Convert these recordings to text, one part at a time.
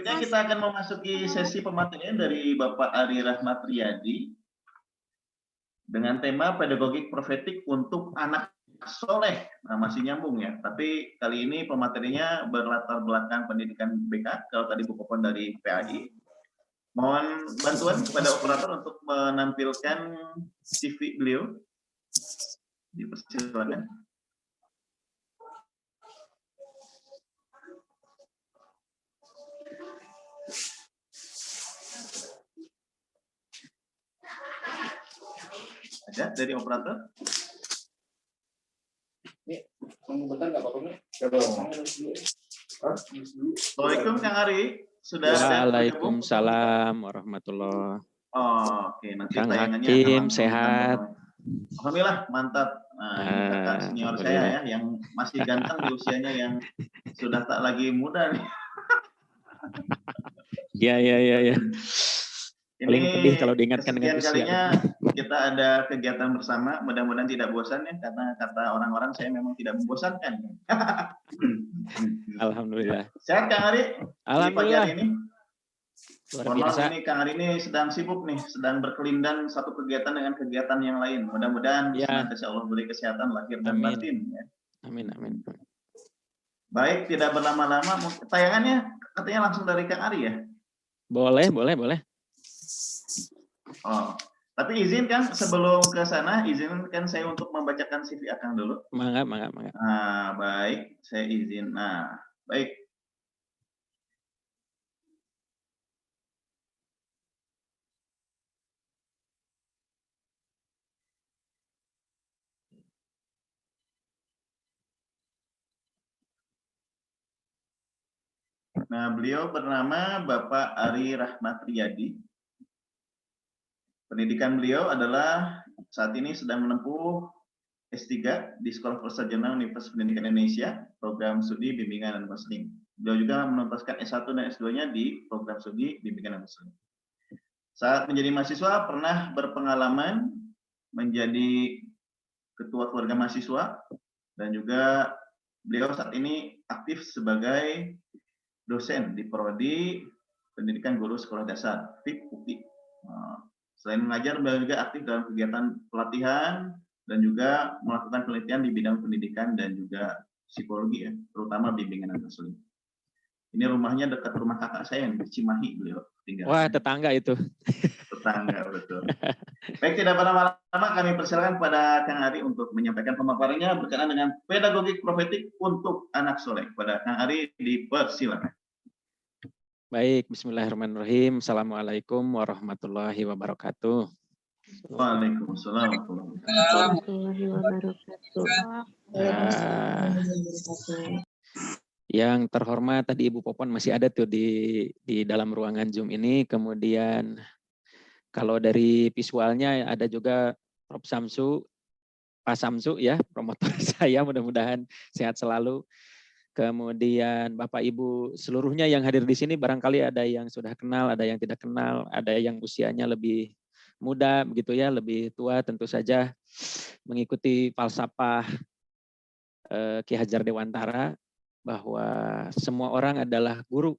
Selanjutnya kita akan memasuki sesi pematerian dari Bapak Ari Rahmat Riyadi dengan tema pedagogik profetik untuk anak soleh. Nah, masih nyambung ya, tapi kali ini pematerinya berlatar belakang pendidikan BK. Kalau tadi Bu Popon dari PAI, mohon bantuan kepada operator untuk menampilkan CV beliau. Dipersilakan. Ada dari operator? Bentar nggak apa-apa nih. Assalamualaikum Kang Ari. Sudah ada bergabung? Waalaikumsalam warahmatullahi. Oh, oke, nanti Kang tayangannya Hakim, akan langsung sehat. Alhamdulillah, mantap. Nah, ini kakak senior saya ya, yang masih ganteng di usianya, yang sudah tak lagi muda nih. Iya. Paling pedih kalau diingatkan dengan usia. Kalinya kita ada kegiatan bersama, mudah-mudahan tidak bosan ya, karena kata orang-orang saya memang tidak membosankan. Alhamdulillah. Sehat Kang Ari? Alhamdulillah. Di pagi hari ini? Luar biasa. Ini Kang Ari ini sedang sibuk nih, sedang berkelindan satu kegiatan dengan kegiatan yang lain. Mudah-mudahan senantiasa Allah beri kesehatan lahir dan batin. Ya. Amin. Baik, tidak berlama-lama. Tayangannya katanya langsung dari Kang Ari ya? Boleh. Oh, tapi izinkan sebelum ke sana, izinkan saya untuk membacakan CV Akang dulu. Mangga. Nah, baik, saya izin. Nah, baik. Nah, beliau bernama Bapak Ari Rahmat Riyadi. Pendidikan beliau adalah saat ini sedang menempuh S3 di Sekolah Persarjana Universitas Pendidikan Indonesia, program studi bimbingan dan konseling. Beliau juga menuntaskan S1 dan S2-nya di program studi bimbingan dan konseling. Saat menjadi mahasiswa pernah berpengalaman menjadi ketua keluarga mahasiswa, dan juga beliau saat ini aktif sebagai dosen di Prodi Pendidikan Guru Sekolah Dasar (PIP UPI). Selain mengajar, beliau juga aktif dalam kegiatan pelatihan dan juga melakukan penelitian di bidang pendidikan dan juga psikologi ya, terutama bimbingan dan konseling. Ini rumahnya dekat rumah kakak saya yang di Cimahi beliau tinggal. Wah, tetangga itu. Tetangga, betul. Baik, tidak berlama-lama kami persilakan pada Kang Ari untuk menyampaikan pemaparannya berkenaan dengan pedagogik profetik untuk anak soleh. Pada Kang Ari dipersilakan. Baik, bismillahirrahmanirrahim. Assalamualaikum warahmatullahi wabarakatuh. Waalaikumsalam warahmatullahi wabarakatuh. Yang terhormat tadi Ibu Popon masih ada tuh di dalam ruangan Zoom ini. Kemudian kalau dari visualnya ada juga Prof. Samsu, Pak Samsu ya, promotor saya, mudah-mudahan sehat selalu. Kemudian Bapak Ibu seluruhnya yang hadir di sini, barangkali ada yang sudah kenal, ada yang tidak kenal, ada yang usianya lebih muda begitu ya, lebih tua, tentu saja mengikuti falsafah Ki Hajar Dewantara bahwa semua orang adalah guru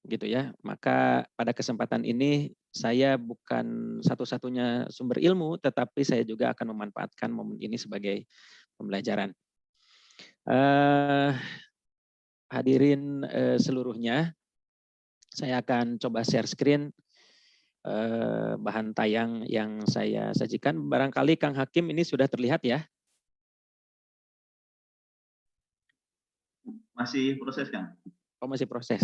gitu ya. Maka pada kesempatan ini saya bukan satu-satunya sumber ilmu, tetapi saya juga akan memanfaatkan momen ini sebagai pembelajaran. Hadirin seluruhnya, saya akan coba share screen bahan tayang yang saya sajikan. Barangkali Kang Hakim ini sudah terlihat ya? Masih proses Kang? Oh, masih proses.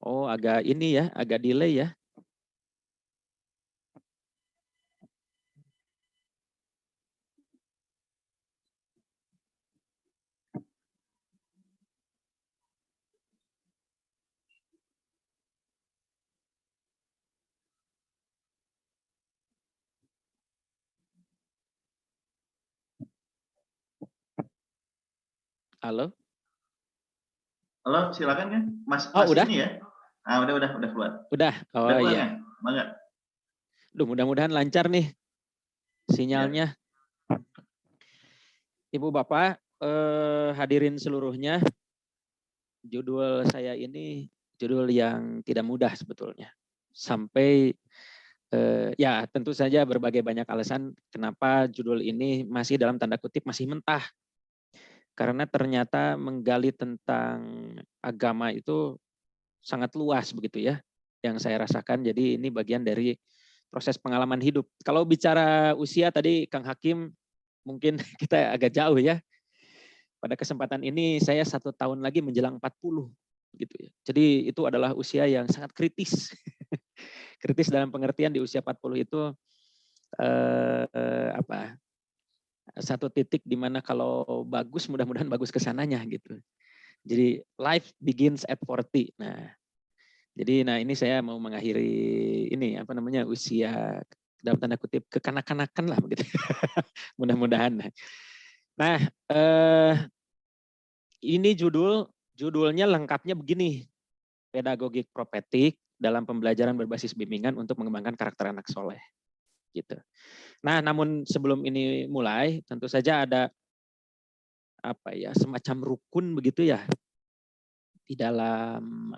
Oh, agak ini ya, agak delay ya. Halo? Halo, silakan ya. Mas udah? Ini ya. Ah, udah keluar. Udah. Oh udah keluar, iya. Bangga. Duh, mudah-mudahan lancar nih. sinyalnya. Ibu Bapak, hadirin seluruhnya, judul saya ini judul yang tidak mudah sebetulnya. Sampai ya tentu saja berbagai banyak alasan kenapa judul ini masih dalam tanda kutip masih mentah. Karena ternyata menggali tentang agama itu sangat luas begitu ya yang saya rasakan. Jadi ini bagian dari proses pengalaman hidup. Kalau bicara usia tadi Kang Hakim mungkin kita agak jauh ya. Pada kesempatan ini saya 1 tahun lagi menjelang 40 gitu ya. Jadi itu adalah usia yang sangat kritis. Kritis dalam pengertian di usia 40 itu satu titik di mana kalau bagus mudah-mudahan bagus ke sananya gitu. Jadi life begins at 40. Nah, jadi ini saya mau mengakhiri ini usia dalam tanda kutip kekanak-kanakan lah begitu. Mudah-mudahan. Nah, ini judulnya lengkapnya begini. Pedagogik prophetic dalam pembelajaran berbasis bimbingan untuk mengembangkan karakter anak soleh. Gitu. Nah, namun sebelum ini mulai, tentu saja ada semacam rukun begitu ya di dalam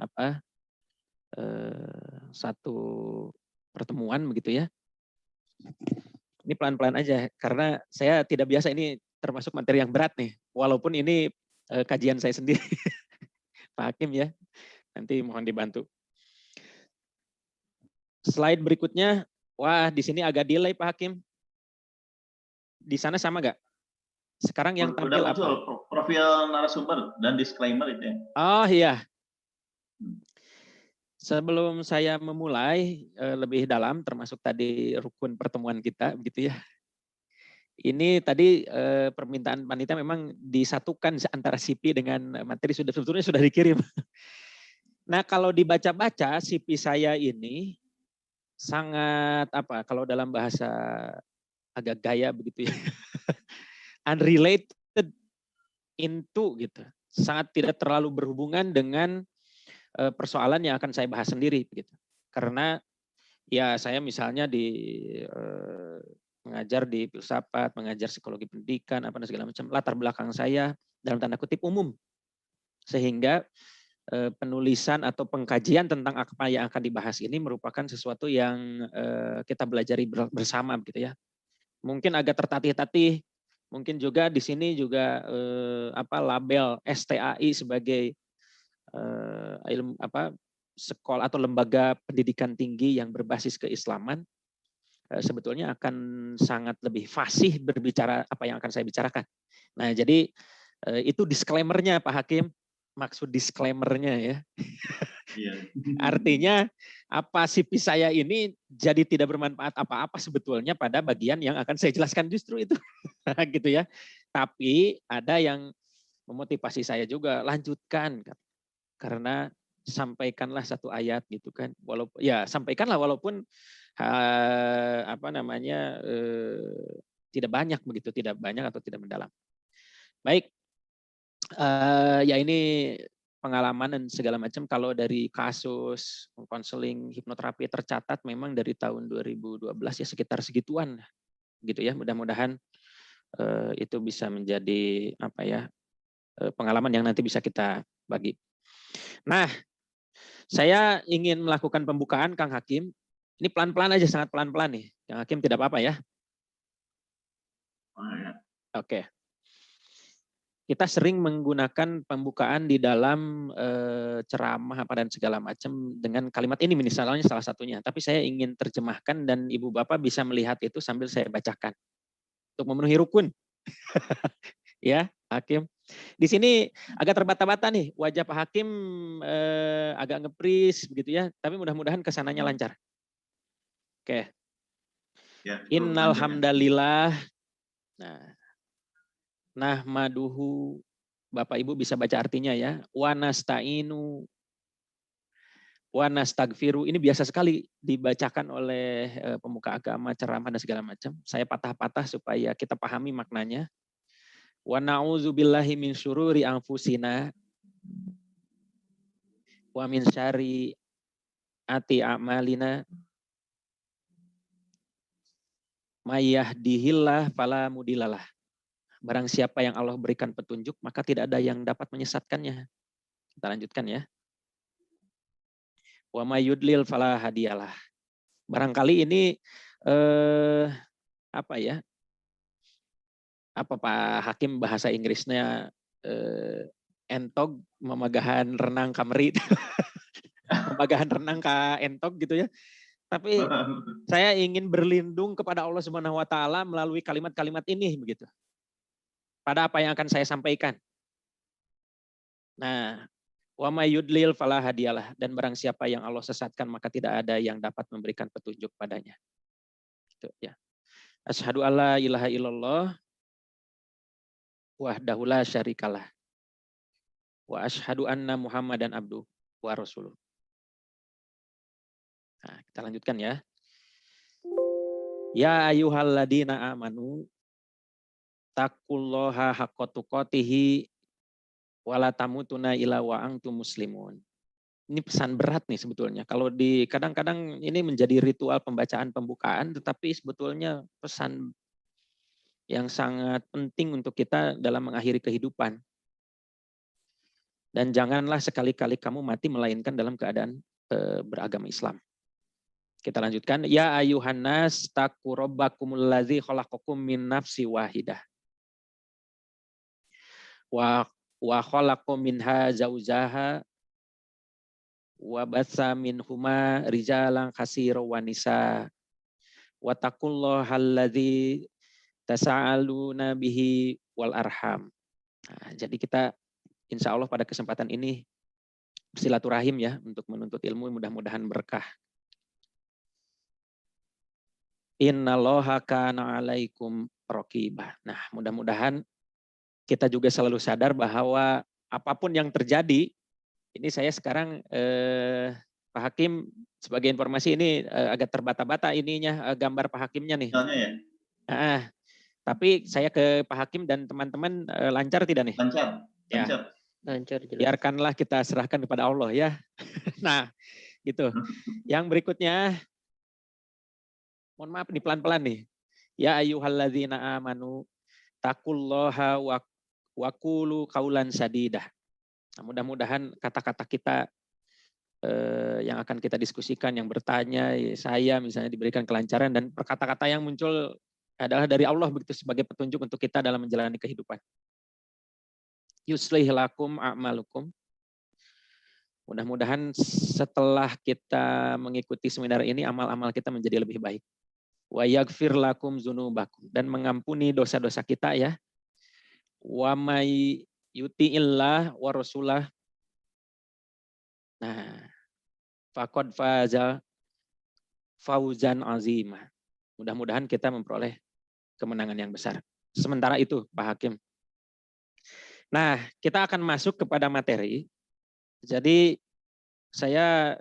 satu pertemuan begitu ya. Ini pelan-pelan aja karena saya tidak biasa, ini termasuk materi yang berat nih. Walaupun ini kajian saya sendiri. Pak Hakim ya, nanti mohon dibantu. Slide berikutnya, wah di sini agak delay Pak Hakim. Di sana sama nggak? Sekarang yang tampil udah muncul apa? Profil narasumber dan disclaimer itu ya. Oh iya. Sebelum saya memulai lebih dalam, termasuk tadi rukun pertemuan kita, begitu ya. Ini tadi permintaan panitia memang disatukan antara CP dengan materi sebetulnya sudah dikirim. Nah kalau dibaca-baca CP saya ini sangat kalau dalam bahasa agak gaya begitu ya, unrelated into gitu, sangat tidak terlalu berhubungan dengan persoalan yang akan saya bahas sendiri gitu. Karena ya saya misalnya mengajar di filsafat, mengajar psikologi pendidikan, apa dan segala macam, latar belakang saya dalam tanda kutip umum, sehingga penulisan atau pengkajian tentang apa yang akan dibahas ini merupakan sesuatu yang kita belajari bersama gitu ya. Mungkin agak tertatih-tatih, mungkin juga di sini juga label STAI sebagai ilmu sekolah atau lembaga pendidikan tinggi yang berbasis keislaman sebetulnya akan sangat lebih fasih berbicara apa yang akan saya bicarakan. Nah, jadi itu disclaimer-nya Pak Hakim, maksud disclaimer-nya ya. Iya. Artinya apa CV saya ini jadi tidak bermanfaat apa-apa sebetulnya pada bagian yang akan saya jelaskan justru itu. Gitu ya. Tapi ada yang memotivasi saya juga, lanjutkan karena sampaikanlah satu ayat gitu kan. Walaupun ya sampaikanlah walaupun tidak banyak begitu, tidak banyak atau tidak mendalam. Baik, ya ini pengalaman dan segala macam. Kalau dari kasus konseling hipnoterapi tercatat memang dari tahun 2012 ya sekitar segituan gitu ya. Mudah-mudahan itu bisa menjadi pengalaman yang nanti bisa kita bagi. Nah, saya ingin melakukan pembukaan Kang Hakim. Ini pelan-pelan aja, sangat pelan-pelan nih. Kang Hakim tidak apa-apa ya? Oke. Kita sering menggunakan pembukaan di dalam ceramah apa dan segala macam dengan kalimat ini misalnya salah satunya. Tapi saya ingin terjemahkan dan Ibu Bapak bisa melihat itu sambil saya bacakan. Untuk memenuhi rukun. Ya, Hakim. Di sini agak terbata-bata nih, wajah Pak Hakim agak ngepris begitu ya, tapi mudah-mudahan kesananya lancar. Oke. Ya, Innal hamdalillah. Nah, nahmaduhu, Bapak Ibu bisa baca artinya ya. Wa nasta'inu wa nastagfiru. Ini biasa sekali dibacakan oleh pemuka agama, ceramah dan segala macam. Saya patah-patah supaya kita pahami maknanya. Wa na'udzubillahi min syururi anfusina wa min syarri ati a'malina. Mayyahdihillah fala mudhillalah. Barang siapa yang Allah berikan petunjuk, maka tidak ada yang dapat menyesatkannya. Kita lanjutkan ya. Wa may yudlil fala hadiyalah. Barangkali ini apa ya? Apa Pak Hakim bahasa Inggrisnya entog memagahan renang kameri. Memagahan renang ka entog gitu ya. Tapi saya ingin berlindung kepada Allah Subhanahu wa taala melalui kalimat-kalimat ini begitu. Pada apa yang akan saya sampaikan. Nah, wa may yudlil fala hadiyalah, dan barang siapa yang Allah sesatkan maka tidak ada yang dapat memberikan petunjuk padanya. Gitu ya. Asyhadu alla ilaha illallah wahdahu la syarikalah wa asyhadu anna Muhammadan abduhu wa rasuluh. Nah, kita lanjutkan ya. Ya ayyuhalladzina amanu taqullaha haqqa tuqatih wala tamutunna illa wa antum muslimun. Ini pesan berat nih sebetulnya. Kalau di kadang-kadang ini menjadi ritual pembacaan pembukaan, tetapi sebetulnya pesan yang sangat penting untuk kita dalam mengakhiri kehidupan. Dan janganlah sekali-kali kamu mati melainkan dalam keadaan beragama Islam. Kita lanjutkan. Ya ayuhan nas taqu rabbakumul ladzi khalaqakum min nafsi wahidah. Wa khalaqu minha zaujaha wa batsa minhuma rijalan katsiran wa nisa. Wa taqullahal ladzi tasaaluna bihi wal arham. Nah, jadi kita insya Allah pada kesempatan ini bersilaturahim ya untuk menuntut ilmu, mudah-mudahan berkah. Innallaha kana 'alaikum raqibah. Nah, mudah-mudahan kita juga selalu sadar bahwa apapun yang terjadi, ini saya sekarang Pak Hakim sebagai informasi ini agak terbata-bata ininya gambar Pak Hakimnya nih. Ya? Tapi saya ke Pak Hakim dan teman-teman lancar tidak nih? Lancar. Ya. Lancar jelas. Biarkanlah kita serahkan kepada Allah ya. Nah, gitu. Yang berikutnya, mohon maaf nih pelan-pelan nih. Ya ayyuhalladzina amanu taqullaha wa qulu qaulan sadidah. Nah, mudah-mudahan kata-kata kita yang akan kita diskusikan, yang bertanya, saya misalnya diberikan kelancaran, dan kata-kata yang muncul adalah dari Allah begitu sebagai petunjuk untuk kita dalam menjalani kehidupan. Yuslih lakum a'malukum. Mudah-mudahan setelah kita mengikuti seminar ini, amal-amal kita menjadi lebih baik. Wa yaghfir lakum dzunubakum, dan mengampuni dosa-dosa kita ya. Wa may yuti'illah wa rasulah. Nah, faqad faza fauzan azimah. Mudah-mudahan kita memperoleh kemenangan yang besar. Sementara itu, Pak Hakim. Nah, kita akan masuk kepada materi. Jadi saya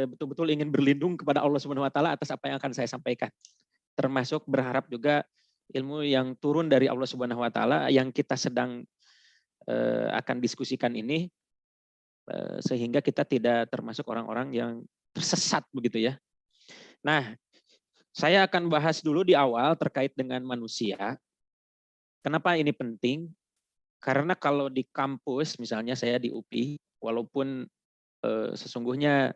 betul-betul ingin berlindung kepada Allah Subhanahu wa taala atas apa yang akan saya sampaikan. Termasuk berharap juga ilmu yang turun dari Allah Subhanahu wa taala yang kita sedang akan diskusikan ini sehingga kita tidak termasuk orang-orang yang tersesat begitu ya. Nah, saya akan bahas dulu di awal terkait dengan manusia. Kenapa ini penting? Karena kalau di kampus, misalnya saya di UPI, walaupun sesungguhnya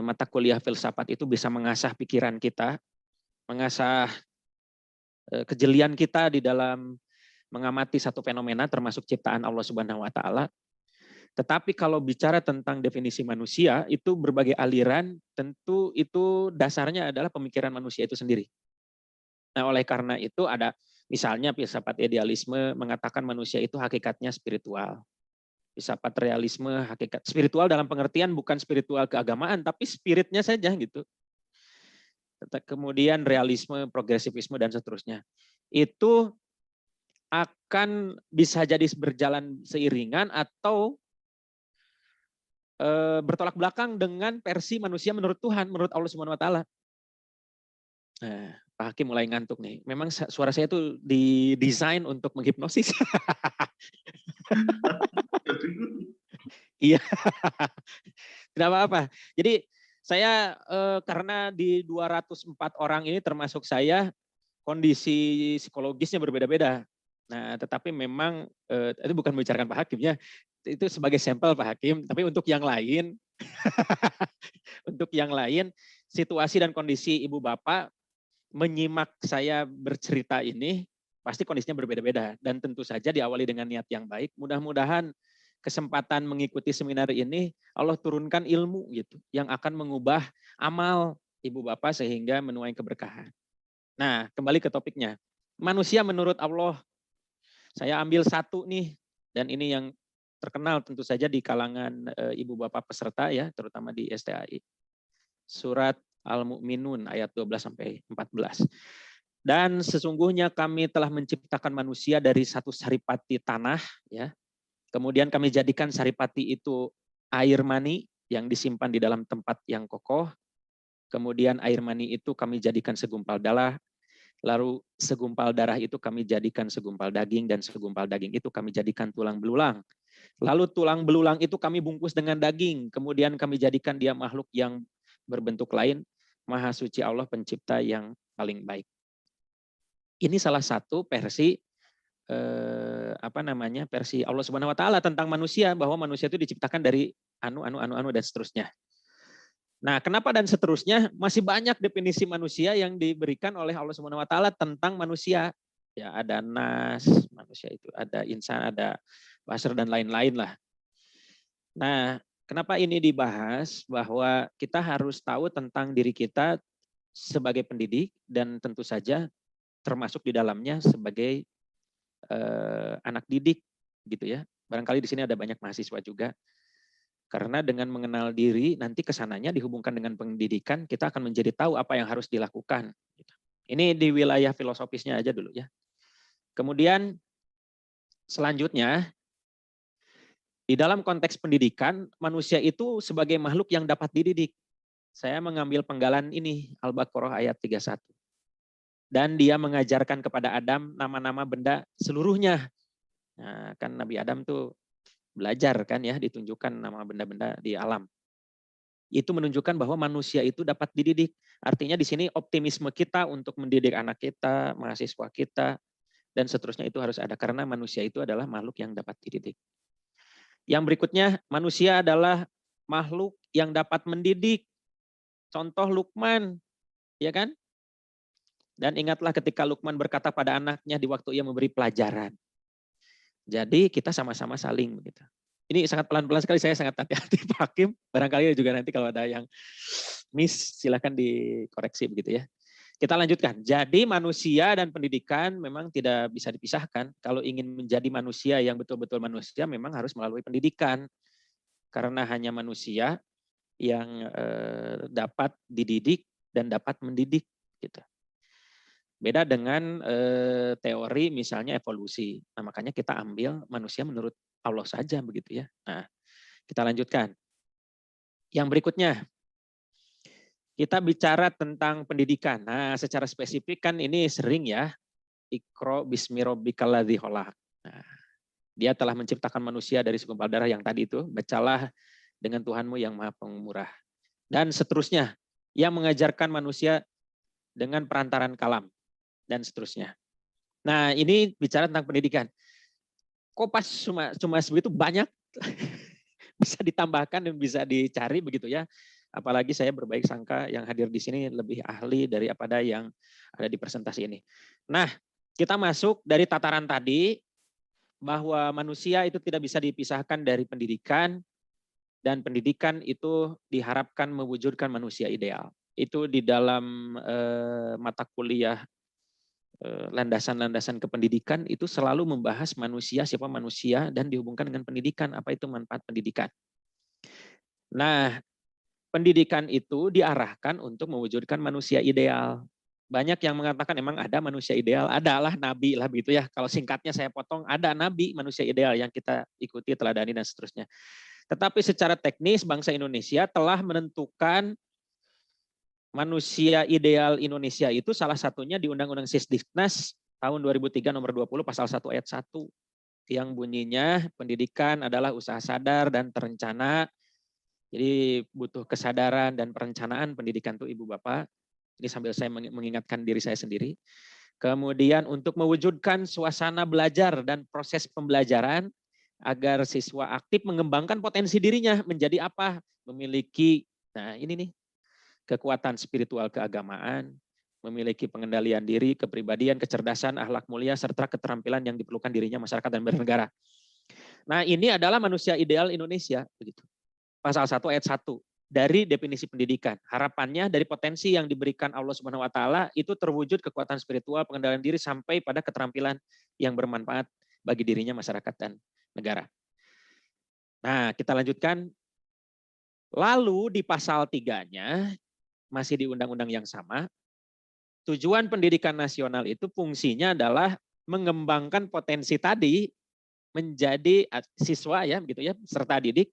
mata kuliah filsafat itu bisa mengasah pikiran kita, mengasah kejelian kita di dalam mengamati satu fenomena termasuk ciptaan Allah Subhanahu wa taala. Tetapi kalau bicara tentang definisi manusia, itu berbagai aliran, tentu itu dasarnya adalah pemikiran manusia itu sendiri. Nah, oleh karena itu ada misalnya filsafat idealisme mengatakan manusia itu hakikatnya spiritual. Filsafat realisme hakikat spiritual dalam pengertian bukan spiritual keagamaan, tapi spiritnya saja gitu. Kemudian realisme, progresivisme dan seterusnya. Itu akan bisa jadi berjalan seiringan atau bertolak belakang dengan versi manusia menurut Tuhan, menurut Allah Subhanahu wa taala. Nah, Pak Hakim mulai ngantuk nih. Memang suara saya itu didesain untuk menghipnosis. Iya. Tidak apa-apa. Jadi saya karena di 204 orang ini termasuk saya, kondisi psikologisnya berbeda-beda. Nah, tetapi memang itu bukan membicarakan Pak Hakim ya, itu sebagai sampel Pak Hakim. Tapi untuk yang lain, untuk yang lain, situasi dan kondisi ibu bapak menyimak saya bercerita ini pasti kondisinya berbeda-beda. Dan tentu saja diawali dengan niat yang baik. Mudah-mudahan kesempatan mengikuti seminar ini Allah turunkan ilmu gitu yang akan mengubah amal ibu bapak sehingga menuai keberkahan. Nah, kembali ke topiknya. Manusia menurut Allah, saya ambil satu nih, dan ini yang terkenal tentu saja di kalangan ibu bapak peserta ya, terutama di STAI. Surat Al-Mu'minun ayat 12 sampai 14. Dan sesungguhnya kami telah menciptakan manusia dari satu saripati tanah ya. Kemudian kami jadikan saripati itu air mani yang disimpan di dalam tempat yang kokoh. Kemudian air mani itu kami jadikan segumpal darah. Lalu segumpal darah itu kami jadikan segumpal daging, dan segumpal daging itu kami jadikan tulang belulang. Lalu tulang belulang itu kami bungkus dengan daging, kemudian kami jadikan dia makhluk yang berbentuk lain. Maha suci Allah pencipta yang paling baik. Ini salah satu versi versi Allah Subhanahu wa taala tentang manusia, bahwa manusia itu diciptakan dari anu dan seterusnya. Nah, kenapa dan seterusnya, masih banyak definisi manusia yang diberikan oleh Allah Subhanahu wa taala tentang manusia. Ya, ada nas, manusia itu ada insan, ada basar dan lain-lain lah. Nah, kenapa ini dibahas, bahwa kita harus tahu tentang diri kita sebagai pendidik, dan tentu saja termasuk di dalamnya sebagai anak didik gitu ya. Barangkali di sini ada banyak mahasiswa juga. Karena dengan mengenal diri, nanti kesananya dihubungkan dengan pendidikan, kita akan menjadi tahu apa yang harus dilakukan. Ini di wilayah filosofisnya aja dulu ya. Kemudian selanjutnya, di dalam konteks pendidikan, manusia itu sebagai makhluk yang dapat dididik. Saya mengambil penggalan ini, Al-Baqarah ayat 31. Dan dia mengajarkan kepada Adam nama-nama benda seluruhnya. Nah, kan Nabi Adam tuh belajar kan ya, ditunjukkan nama benda-benda di alam. Itu menunjukkan bahwa manusia itu dapat dididik. Artinya di sini optimisme kita untuk mendidik anak kita, mahasiswa kita, dan seterusnya itu harus ada. Karena manusia itu adalah makhluk yang dapat dididik. Yang berikutnya, manusia adalah makhluk yang dapat mendidik. Contoh Luqman, ya kan? Dan ingatlah ketika Luqman berkata pada anaknya di waktu ia memberi pelajaran. Jadi kita sama-sama saling begitu. Ini sangat pelan-pelan sekali, saya sangat hati-hati Pak Hakim. Barangkali juga nanti kalau ada yang miss silakan dikoreksi begitu ya. Kita lanjutkan. Jadi manusia dan pendidikan memang tidak bisa dipisahkan. Kalau ingin menjadi manusia yang betul-betul manusia memang harus melalui pendidikan. Karena hanya manusia yang dapat dididik dan dapat mendidik gitu. Beda dengan teori misalnya evolusi. Nah, makanya kita ambil manusia menurut Allah saja begitu ya. Nah, kita lanjutkan. Yang berikutnya, kita bicara tentang pendidikan. Nah, secara spesifik kan ini sering ya. Iqra bismi rabbikal ladzi khalaq. Nah, dia telah menciptakan manusia dari segumpal darah yang tadi itu. Bacalah dengan Tuhanmu yang Maha Pemurah. Dan seterusnya, yang mengajarkan manusia dengan perantaran kalam. Dan seterusnya. Nah, ini bicara tentang pendidikan. Kok pas cuma sebegitu banyak bisa ditambahkan dan bisa dicari begitu ya. Apalagi saya berbaik sangka yang hadir di sini lebih ahli daripada yang ada di presentasi ini. Nah, kita masuk dari tataran tadi bahwa manusia itu tidak bisa dipisahkan dari pendidikan, dan pendidikan itu diharapkan mewujudkan manusia ideal. Itu di dalam mata kuliah landasan-landasan kependidikan itu selalu membahas manusia, siapa manusia, dan dihubungkan dengan pendidikan, apa itu manfaat pendidikan. Nah, pendidikan itu diarahkan untuk mewujudkan manusia ideal. Banyak yang mengatakan emang ada manusia ideal, adalah nabi lah begitu ya. Kalau singkatnya saya potong, ada nabi manusia ideal yang kita ikuti, teladani dan seterusnya. Tetapi secara teknis bangsa Indonesia telah menentukan manusia ideal Indonesia itu salah satunya di Undang-Undang Sisdiknas tahun 2003 nomor 20 pasal 1 ayat 1 yang bunyinya pendidikan adalah usaha sadar dan terencana. Jadi butuh kesadaran dan perencanaan pendidikan tuh Ibu Bapak. Ini sambil saya mengingatkan diri saya sendiri. Kemudian untuk mewujudkan suasana belajar dan proses pembelajaran agar siswa aktif mengembangkan potensi dirinya menjadi apa? Memiliki, nah ini nih, kekuatan spiritual keagamaan, memiliki pengendalian diri, kepribadian, kecerdasan, akhlak mulia, serta keterampilan yang diperlukan dirinya masyarakat dan bernegara. Nah ini adalah manusia ideal Indonesia. Begitu. Pasal 1 ayat 1 dari definisi pendidikan. Harapannya dari potensi yang diberikan Allah Subhanahu wa taala itu terwujud kekuatan spiritual, pengendalian diri sampai pada keterampilan yang bermanfaat bagi dirinya, masyarakat dan negara. Nah, kita lanjutkan. Lalu di pasal 3-nya masih di undang-undang yang sama, tujuan pendidikan nasional itu fungsinya adalah mengembangkan potensi tadi menjadi siswa ya begitu ya, serta didik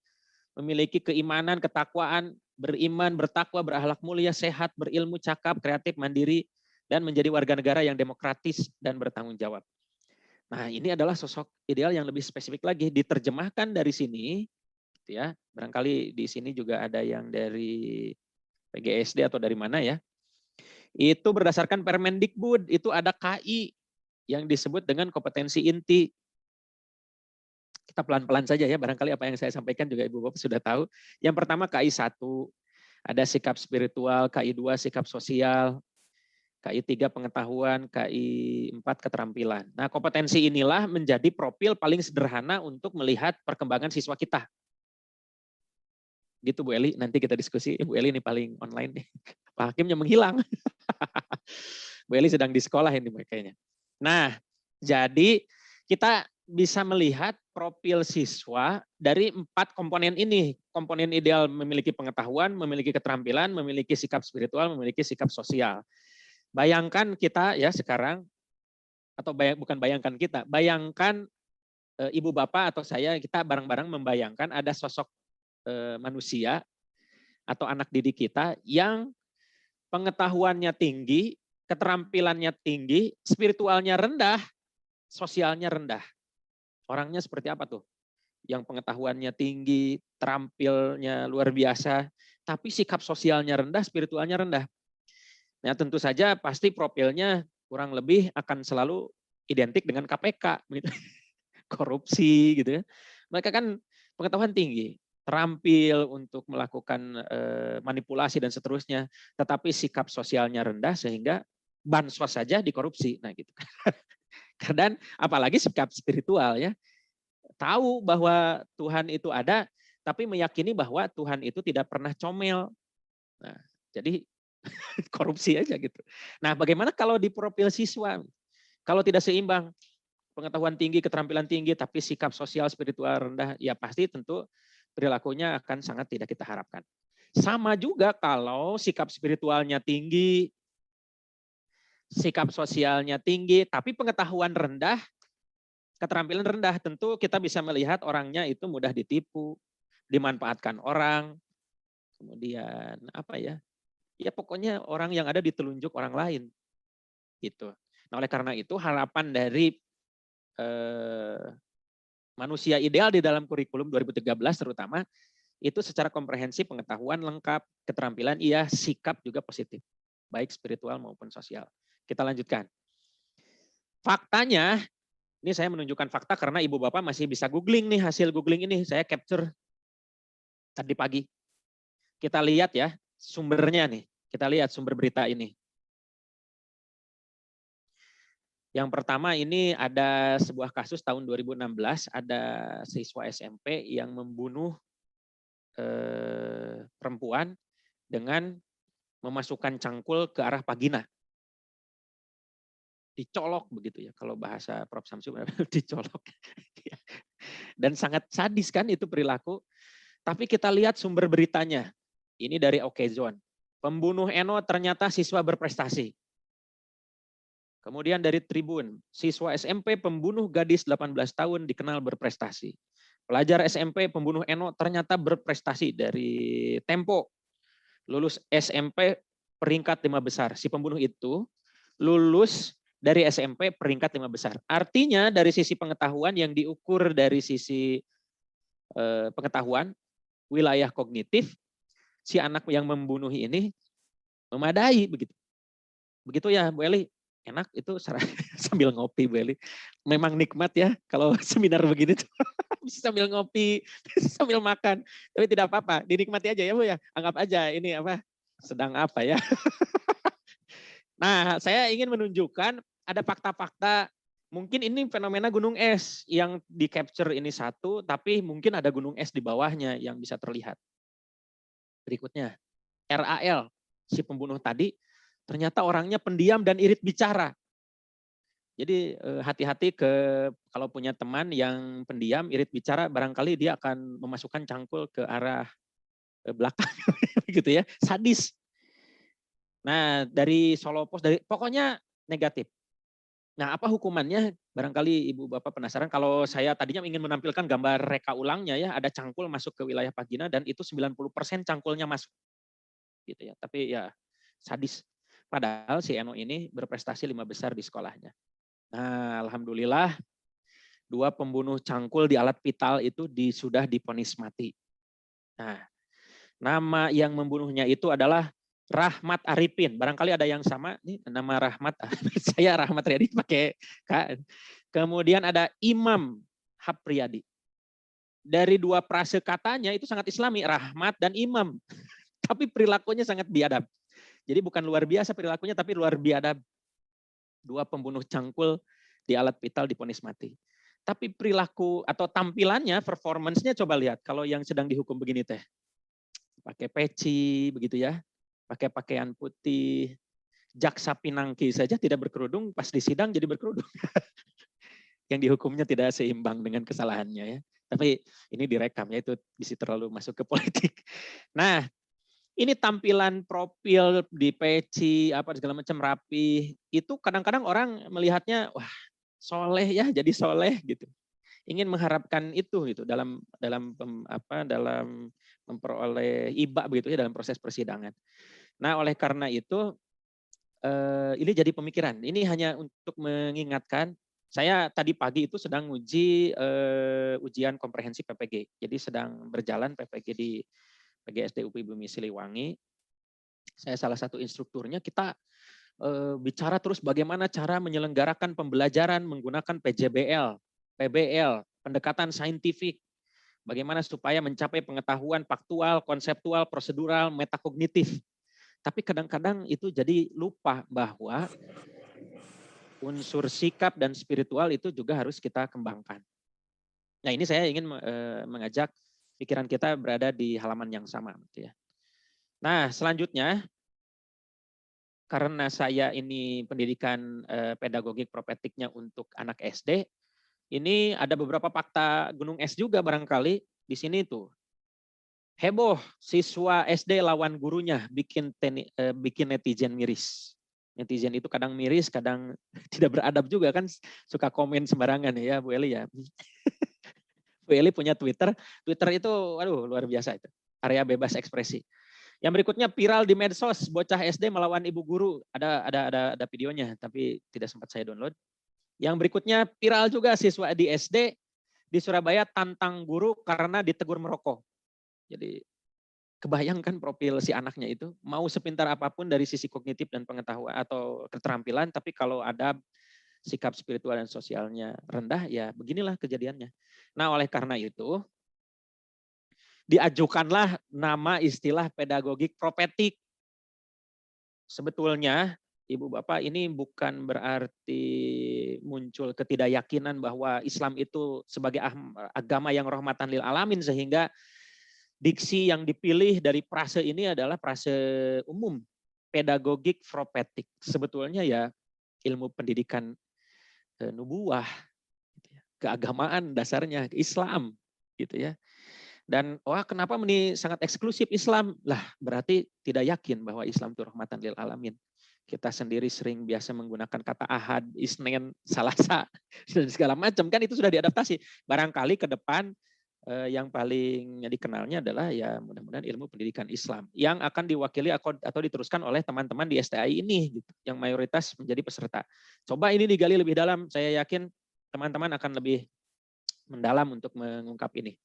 memiliki keimanan, ketakwaan, beriman, bertakwa, berakhlak mulia, sehat, berilmu, cakap, kreatif, mandiri, dan menjadi warga negara yang demokratis dan bertanggung jawab. Nah, ini adalah sosok ideal yang lebih spesifik lagi, diterjemahkan dari sini, gitu ya. Barangkali di sini juga ada yang dari PGSD atau dari mana ya. Itu berdasarkan Permendikbud, itu ada KI yang disebut dengan kompetensi inti. Kita pelan-pelan saja ya, barangkali apa yang saya sampaikan juga Ibu Bapak sudah tahu. Yang pertama KI 1, ada sikap spiritual, KI 2 sikap sosial, KI 3 pengetahuan, KI 4 keterampilan. Nah kompetensi inilah menjadi profil paling sederhana untuk melihat perkembangan siswa kita. Gitu Bu Eli, nanti kita diskusi. Bu Eli ini paling online nih. Pak Hakimnya menghilang. Bu Eli sedang di sekolah ini kayaknya. Nah jadi kita bisa melihat profil siswa dari 4 komponen ini. Komponen ideal memiliki pengetahuan, memiliki keterampilan, memiliki sikap spiritual, memiliki sikap sosial. Bayangkan kita ya sekarang, atau bukan bayangkan kita, bayangkan Ibu Bapak atau saya, kita bareng-bareng membayangkan ada sosok manusia atau anak didik kita yang pengetahuannya tinggi, keterampilannya tinggi, spiritualnya rendah, sosialnya rendah. Orangnya seperti apa tuh? Yang pengetahuannya tinggi, terampilnya luar biasa, tapi sikap sosialnya rendah, spiritualnya rendah. Nah tentu saja pasti profilnya kurang lebih akan selalu identik dengan KPK, gitu. Korupsi gitu ya. Mereka kan pengetahuan tinggi, terampil untuk melakukan manipulasi dan seterusnya, tetapi sikap sosialnya rendah sehingga bansos saja dikorupsi. Nah gitu. Dan apalagi sikap spiritual ya. Tahu bahwa Tuhan itu ada, tapi meyakini bahwa Tuhan itu tidak pernah comel. Nah, jadi korupsi aja gitu. Nah, bagaimana kalau di profil siswa? Kalau tidak seimbang, pengetahuan tinggi, keterampilan tinggi, tapi sikap sosial spiritual rendah, ya pasti tentu perilakunya akan sangat tidak kita harapkan. Sama juga kalau sikap spiritualnya tinggi, sikap sosialnya tinggi, tapi pengetahuan rendah, keterampilan rendah, tentu kita bisa melihat orangnya itu mudah ditipu, dimanfaatkan orang, kemudian apa ya? Ya pokoknya orang yang ada di telunjuk orang lain. Gitu. Nah, oleh karena itu harapan dari manusia ideal di dalam kurikulum 2013 terutama itu secara komprehensif pengetahuan lengkap, keterampilan iya, sikap juga positif, baik spiritual maupun sosial. Kita lanjutkan. Faktanya, ini saya menunjukkan fakta karena Ibu Bapak masih bisa googling nih, hasil googling ini saya capture tadi pagi. Kita lihat ya sumbernya nih, kita lihat sumber berita ini. Yang pertama ini ada sebuah kasus tahun 2016, ada siswa SMP yang membunuh perempuan dengan memasukkan cangkul ke arah vagina. Dicolok begitu ya, kalau bahasa Prof. Samsu dicolok. Dan sangat sadis kan itu perilaku. Tapi kita lihat sumber beritanya. Ini dari Okezone. Pembunuh Eno ternyata siswa berprestasi. Kemudian dari Tribun, siswa SMP pembunuh gadis 18 tahun dikenal berprestasi. Pelajar SMP pembunuh Eno ternyata berprestasi. Dari Tempo, lulus SMP peringkat 5 besar. Si pembunuh itu lulus dari SMP peringkat 5 besar. Artinya dari sisi pengetahuan yang diukur dari sisi pengetahuan, wilayah kognitif, si anak yang membunuh ini memadai begitu. Begitu ya Bu Eli. enak itu sambil ngopi, Bu Eli. Memang nikmat ya kalau seminar begini tuh. Bisa sambil ngopi, sambil makan. Tapi tidak apa-apa, dinikmati aja ya Bu ya. Anggap aja ini apa, sedang apa ya. Nah, saya ingin menunjukkan ada fakta-fakta. Mungkin ini fenomena gunung es yang di capture ini satu, tapi mungkin ada gunung es di bawahnya yang bisa terlihat. Berikutnya, RAL, si pembunuh tadi, ternyata orangnya pendiam dan irit bicara. Jadi hati-hati kalau punya teman yang pendiam, irit bicara, barangkali dia akan memasukkan cangkul ke arah belakang, gitu ya, sadis. Nah, dari Solo Pos, pokoknya negatif. Nah, apa hukumannya? Barangkali Ibu Bapak penasaran. Kalau saya tadinya ingin menampilkan gambar reka ulangnya ya, ada cangkul masuk ke wilayah Pagina dan itu 90% cangkulnya masuk. Gitu ya. Tapi ya sadis. Padahal si Eno ini berprestasi 5 besar di sekolahnya. Nah, alhamdulillah 2 pembunuh cangkul di alat vital itu sudah divonis mati. Nah, nama yang membunuhnya itu adalah Rahmat Arifin. Barangkali ada yang sama, nih nama Rahmat. Saya Rahmat Riyadi pakai K. Kemudian ada Imam Hapriyadi. Dari 2 frase katanya itu sangat islami, Rahmat dan Imam. Tapi perilakunya sangat biadab. Jadi bukan luar biasa perilakunya, tapi luar biadab. 2 pembunuh cangkul di alat vital divonis mati. Tapi perilaku atau tampilannya, performance-nya coba lihat. Kalau yang sedang dihukum begini teh. Pakai peci, begitu ya. Pakai pakaian putih. Jaksa Pinangki saja tidak berkerudung, pas di sidang jadi berkerudung. Yang dihukumnya tidak seimbang dengan kesalahannya ya. Tapi ini direkam ya, itu bisa terlalu masuk ke politik. Nah, ini tampilan profil di peci, apa segala macam rapi. Itu kadang-kadang orang melihatnya, wah soleh ya, jadi soleh gitu. Ingin mengharapkan itu gitu dalam memperoleh iba begitu ya dalam proses persidangan. Nah, oleh karena itu ini jadi pemikiran. Ini hanya untuk mengingatkan. Saya tadi pagi itu sedang ujian komprehensif PPG. Jadi sedang berjalan PPG di PGSD UPI Bumi Siliwangi. Saya salah satu instrukturnya. Kita bicara terus bagaimana cara menyelenggarakan pembelajaran menggunakan PJBL, PBL, pendekatan saintifik. Bagaimana supaya mencapai pengetahuan faktual, konseptual, prosedural, metakognitif. Tapi kadang-kadang itu jadi lupa bahwa unsur sikap dan spiritual itu juga harus kita kembangkan. Nah, ini saya ingin mengajak pikiran kita berada di halaman yang sama. Gitu ya. Nah, selanjutnya, karena saya ini pendidikan pedagogik propediknya untuk anak SD, ini ada beberapa fakta gunung es juga barangkali di sini tuh. Heboh, siswa SD lawan gurunya bikin netizen miris. Netizen itu kadang miris, kadang tidak beradab juga kan, suka komen sembarangan ya Bu Eli ya. Bu Eli punya Twitter itu aduh luar biasa itu. Area bebas ekspresi. Yang berikutnya viral di medsos, bocah SD melawan ibu guru. Ada videonya, tapi tidak sempat saya download. Yang berikutnya viral juga, siswa di SD di Surabaya tantang guru karena ditegur merokok. Jadi kebayangkan profil si anaknya itu, mau sepintar apapun dari sisi kognitif dan pengetahuan atau keterampilan, tapi kalau ada sikap spiritual dan sosialnya rendah, ya beginilah kejadiannya. Nah, oleh karena itu, diajukanlah nama istilah pedagogik propetik. Sebetulnya, Ibu Bapak, ini bukan berarti muncul ketidakyakinan bahwa Islam itu sebagai agama yang rahmatan lil alamin, sehingga diksi yang dipilih dari frase ini adalah frase umum, pedagogik propetik. Sebetulnya ya ilmu pendidikan nubuah, keagamaan dasarnya, Islam gitu ya. Dan wah kenapa ini sangat eksklusif Islam? Lah berarti tidak yakin bahwa Islam itu rahmatan lil alamin. Kita sendiri sering biasa menggunakan kata ahad, isnen, salasa, dan segala macam kan itu sudah diadaptasi. Barangkali ke depan yang paling dikenalnya adalah ya mudah-mudahan ilmu pendidikan Islam yang akan diwakili atau diteruskan oleh teman-teman di STI ini gitu, yang mayoritas menjadi peserta. Coba ini digali lebih dalam, saya yakin teman-teman akan lebih mendalam untuk mengungkap ini.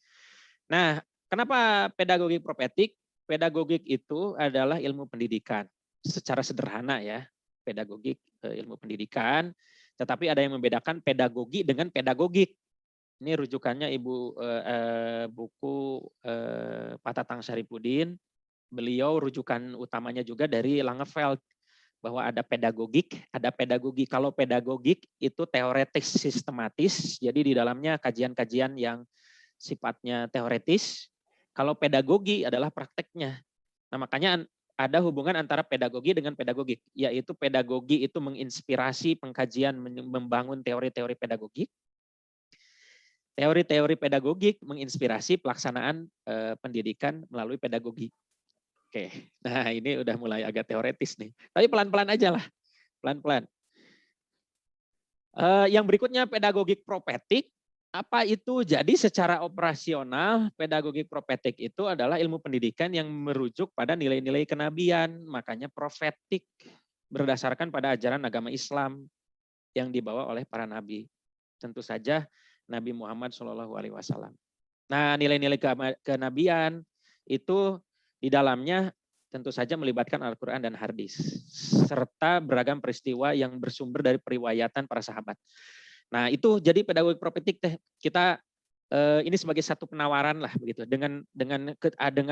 Nah, kenapa pedagogik propetik? Pedagogik itu adalah ilmu pendidikan secara sederhana ya. pedagogik, ilmu pendidikan, tetapi ada yang membedakan pedagogi dengan pedagogik. Ini rujukannya buku Pak Tatang Syaripudin. Beliau rujukan utamanya juga dari Langeveld, bahwa ada pedagogik, ada pedagogi. Kalau pedagogik itu teoretis sistematis, jadi di dalamnya kajian-kajian yang sifatnya teoretis. Kalau pedagogi adalah prakteknya. Nah, makanya ada hubungan antara pedagogi dengan pedagogik, yaitu pedagogi itu menginspirasi pengkajian, membangun teori-teori pedagogik. Teori-teori pedagogik menginspirasi pelaksanaan pendidikan melalui pedagogi. Oke, nah ini udah mulai agak teoretis nih. Tapi pelan-pelan aja lah, pelan-pelan. Yang berikutnya pedagogik propetik. Apa itu? Jadi secara operasional pedagogik propetik itu adalah ilmu pendidikan yang merujuk pada nilai-nilai kenabian. Makanya profetik berdasarkan pada ajaran agama Islam yang dibawa oleh para nabi. Tentu saja Nabi Muhammad SAW. Nah, nilai-nilai kenabian itu di dalamnya tentu saja melibatkan Al-Quran dan hadis, serta beragam peristiwa yang bersumber dari periwayatan para sahabat. Nah, itu jadi pedagogi propetik kita ini sebagai satu penawaran lah begitu, dengan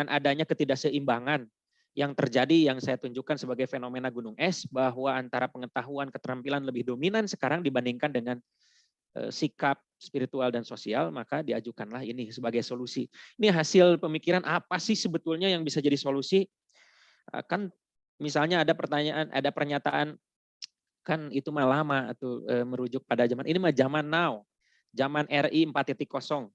adanya ketidakseimbangan yang terjadi, yang saya tunjukkan sebagai fenomena gunung es, bahwa antara pengetahuan keterampilan lebih dominan sekarang dibandingkan dengan sikap spiritual dan sosial, maka diajukanlah ini sebagai solusi. Ini hasil pemikiran apa sih sebetulnya yang bisa jadi solusi? Kan misalnya ada pertanyaan, ada pernyataan, kan itu mah lama atau merujuk pada zaman ini mah zaman now, zaman RI 4.0,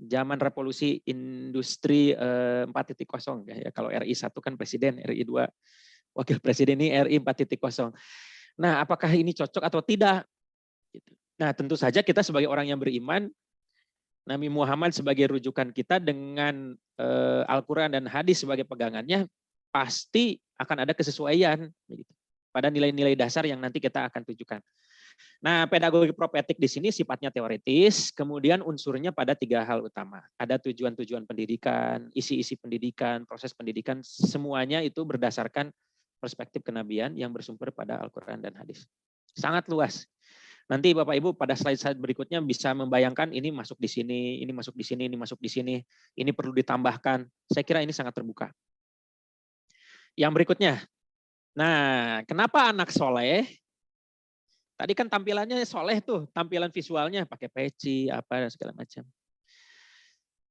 zaman revolusi industri 4.0 ya. Kalau RI 1 kan presiden, RI 2 wakil presiden, ini RI 4.0. Nah, apakah ini cocok atau tidak? Nah, tentu saja kita sebagai orang yang beriman, Nabi Muhammad sebagai rujukan kita dengan Al-Quran dan hadis sebagai pegangannya, pasti akan ada kesesuaian begitu, pada nilai-nilai dasar yang nanti kita akan tunjukkan. Nah, pedagogi propetik di sini sifatnya teoritis, kemudian unsurnya pada 3 hal utama. Ada tujuan-tujuan pendidikan, isi-isi pendidikan, proses pendidikan, semuanya itu berdasarkan perspektif kenabian yang bersumber pada Al-Quran dan hadis. Sangat luas. Nanti Bapak Ibu pada slide-slide berikutnya bisa membayangkan ini masuk di sini, ini masuk di sini, ini masuk di sini, ini perlu ditambahkan. Saya kira ini sangat terbuka. Yang berikutnya, nah kenapa anak soleh? Tadi kan tampilannya soleh tuh, tampilan visualnya pakai peci, apa dan segala macam.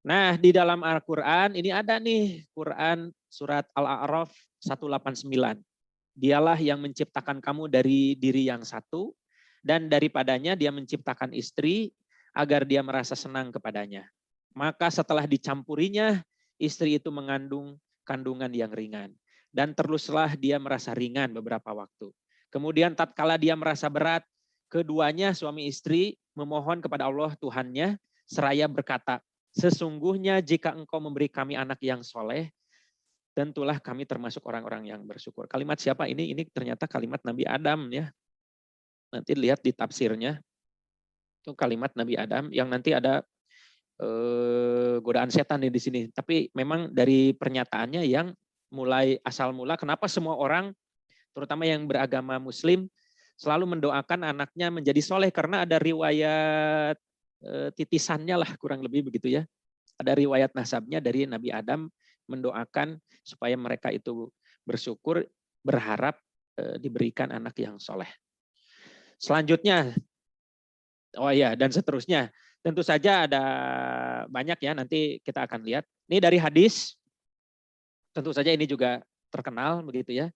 Nah di dalam Al-Quran ini ada nih, Quran surat Al-A'raf 189. Dialah yang menciptakan kamu dari diri yang satu, dan daripadanya dia menciptakan istri agar dia merasa senang kepadanya. Maka setelah dicampurinya, istri itu mengandung kandungan yang ringan. Dan teruslah dia merasa ringan beberapa waktu. Kemudian tatkala dia merasa berat, keduanya suami istri memohon kepada Allah Tuhannya, seraya berkata, sesungguhnya jika engkau memberi kami anak yang soleh, tentulah kami termasuk orang-orang yang bersyukur. Kalimat siapa ini? Ini ternyata kalimat Nabi Adam ya. Nanti lihat di tafsirnya, itu kalimat Nabi Adam yang nanti ada godaan setan di sini. Tapi memang dari pernyataannya yang mulai asal mula, kenapa semua orang, terutama yang beragama Muslim, selalu mendoakan anaknya menjadi soleh, karena ada riwayat titisannya lah, kurang lebih begitu ya. Ada riwayat nasabnya dari Nabi Adam mendoakan supaya mereka itu bersyukur, berharap diberikan anak yang soleh. Selanjutnya, oh ya, dan seterusnya. Tentu saja ada banyak ya, nanti kita akan lihat. Ini dari hadis, tentu saja ini juga terkenal begitu ya.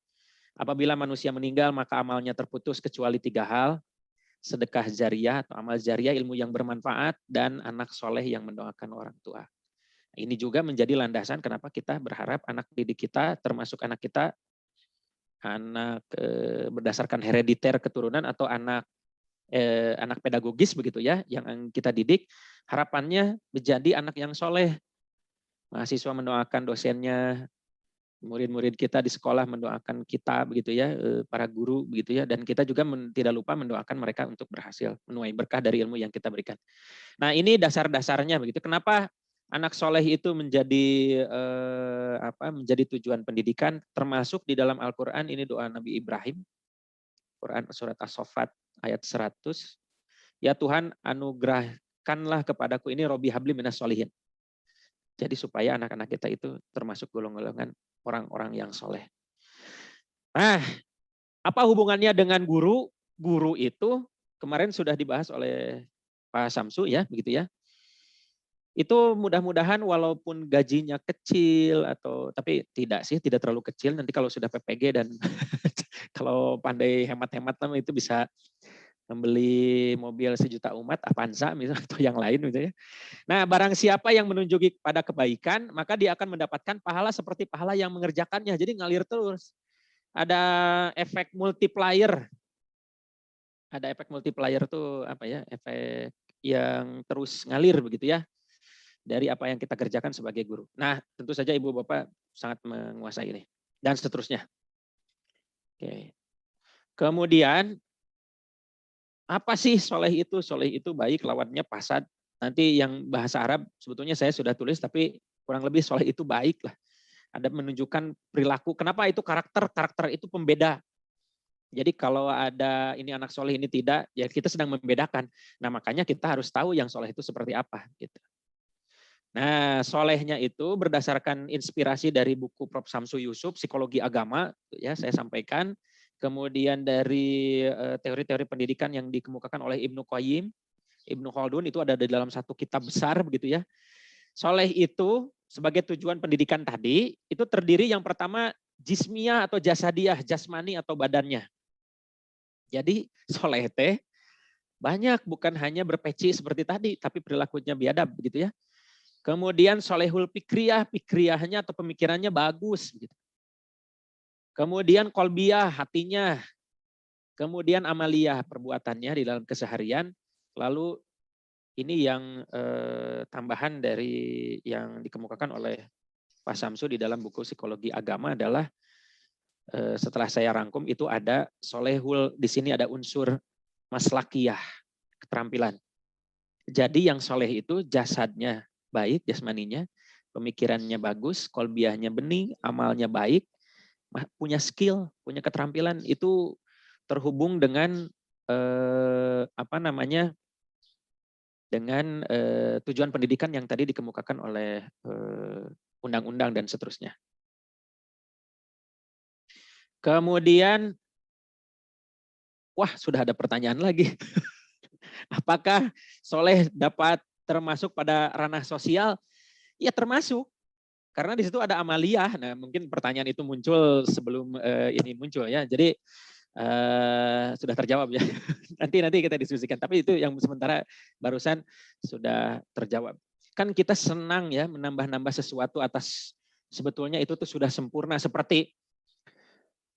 Apabila manusia meninggal, maka amalnya terputus kecuali 3 hal. Sedekah jariah atau amal jariah, ilmu yang bermanfaat, dan anak soleh yang mendoakan orang tua. Ini juga menjadi landasan kenapa kita berharap anak didik kita, termasuk anak kita, anak berdasarkan herediter keturunan atau anak pedagogis begitu ya, yang kita didik, harapannya menjadi anak yang soleh. Mahasiswa mendoakan dosennya, murid-murid kita di sekolah mendoakan kita begitu ya, para guru begitu ya, dan kita juga tidak lupa mendoakan mereka untuk berhasil menuai berkah dari ilmu yang kita berikan. Nah ini dasar-dasarnya begitu. Kenapa anak soleh itu menjadi menjadi tujuan pendidikan, termasuk di dalam Al-Quran ini doa Nabi Ibrahim. Quran surat As-Saffat ayat 100. Ya Tuhan, anugerahkanlah kepadaku ini Robi habli minas solihin. Jadi supaya anak-anak kita itu termasuk golongan orang-orang yang soleh. Nah, apa hubungannya dengan guru? Guru itu kemarin sudah dibahas oleh Pak Samsu ya, begitu ya. Itu mudah-mudahan walaupun gajinya kecil tapi tidak sih, tidak terlalu kecil. Nanti kalau sudah PPG dan kalau pandai hemat-hemat itu bisa membeli mobil 1 juta umat, Avanza misalnya atau yang lain gitu ya. Nah, barang siapa yang menunjuki pada kebaikan, maka dia akan mendapatkan pahala seperti pahala yang mengerjakannya. Jadi ngalir terus. Ada efek multiplier. Ada efek multiplier tuh apa ya? Efek yang terus ngalir begitu ya. Dari apa yang kita kerjakan sebagai guru. Nah, tentu saja Ibu Bapak sangat menguasai ini. Dan seterusnya. Oke. Kemudian, apa sih soleh itu? Soleh itu baik, lawannya fasad. Nanti yang bahasa Arab sebetulnya saya sudah tulis, tapi kurang lebih soleh itu baik lah. Ada menunjukkan perilaku. Kenapa itu karakter? Karakter itu pembeda. Jadi kalau ada ini anak soleh, ini tidak, ya kita sedang membedakan. Nah, makanya kita harus tahu yang soleh itu seperti apa. Gitu. Nah, solehnya itu berdasarkan inspirasi dari buku Prof. Samsu Yusuf, Psikologi Agama, ya saya sampaikan. Kemudian dari teori-teori pendidikan yang dikemukakan oleh Ibnu Qayyim, Ibnu Khaldun itu ada di dalam satu kitab besar begitu ya. Soleh itu sebagai tujuan pendidikan tadi, itu terdiri yang pertama jismiyah atau jasadiah, jasmani atau badannya. Jadi soleh teh banyak, bukan hanya berpeci seperti tadi, tapi perilakunya biadab begitu ya. Kemudian solehul pikriyah, pikriyahnya atau pemikirannya bagus. Kemudian kolbiyah, hatinya. Kemudian amaliyah, perbuatannya di dalam keseharian. Lalu ini yang tambahan dari yang dikemukakan oleh Pak Samsu di dalam buku Psikologi Agama adalah setelah saya rangkum itu ada solehul, di sini ada unsur maslakiyah, keterampilan. Jadi yang soleh itu jasadnya baik, jasmaninya, pemikirannya bagus, kolbiahnya bening, amalnya baik, punya skill, punya keterampilan, itu terhubung dengan dengan tujuan pendidikan yang tadi dikemukakan oleh undang-undang dan seterusnya. Kemudian, wah sudah ada pertanyaan lagi. Apakah soleh dapat termasuk pada ranah sosial? Ya termasuk, karena di situ ada amaliyah. Nah mungkin pertanyaan itu muncul sebelum ini muncul ya. Jadi sudah terjawab ya. Nanti kita diskusikan. Tapi itu yang sementara barusan sudah terjawab. Kan kita senang ya menambah-nambah sesuatu atas sebetulnya itu tuh sudah sempurna. Seperti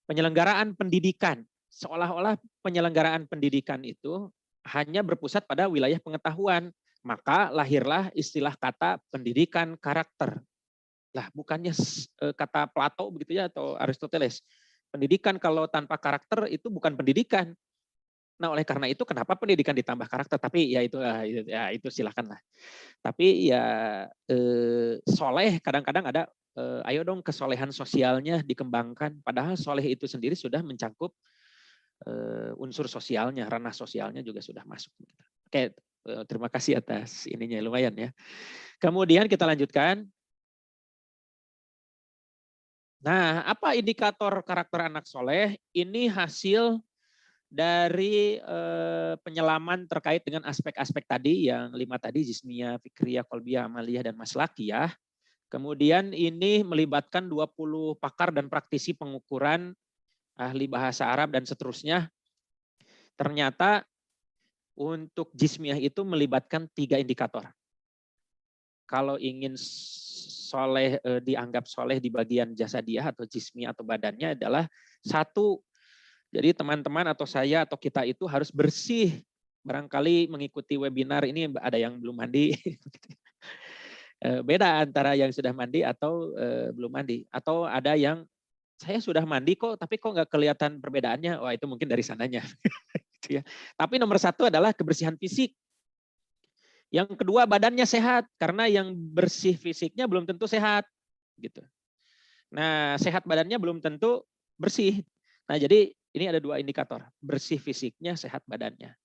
penyelenggaraan pendidikan. Seolah-olah penyelenggaraan pendidikan itu hanya berpusat pada wilayah pengetahuan. Maka lahirlah istilah kata pendidikan karakter. Lah bukannya kata Plato begitu ya atau Aristoteles. Pendidikan kalau tanpa karakter itu bukan pendidikan. Nah oleh karena itu kenapa pendidikan ditambah karakter? Tapi ya itu silakanlah. Tapi ya soleh kadang-kadang ada ayo dong kesolehan sosialnya dikembangkan. Padahal soleh itu sendiri sudah mencakup unsur sosialnya, ranah sosialnya juga sudah masuk. Oke, terima kasih atas ininya lumayan ya. Kemudian kita lanjutkan. Nah, apa indikator karakter anak soleh? Ini hasil dari penyelaman terkait dengan aspek-aspek tadi, yang 5 tadi, jismiyah, fikriyah, kolbiyah, amaliyah, dan maslakiyah. Kemudian ini melibatkan 20 pakar dan praktisi pengukuran, ahli bahasa Arab, dan seterusnya. Ternyata untuk jismiyah itu melibatkan 3 indikator. Kalau ingin soleh, dianggap soleh di bagian jasadiah atau jismiyah atau badannya adalah 1, jadi teman-teman atau saya atau kita itu harus bersih. Barangkali mengikuti webinar ini ada yang belum mandi. Beda antara yang sudah mandi atau belum mandi. Atau ada yang saya sudah mandi kok, tapi kok nggak kelihatan perbedaannya. Wah itu mungkin dari sananya. Tapi nomor 1 adalah kebersihan fisik. Yang kedua badannya sehat, karena yang bersih fisiknya belum tentu sehat. Gitu. Nah sehat badannya belum tentu bersih. Nah jadi Ini ada 2 indikator, bersih fisiknya, sehat badannya.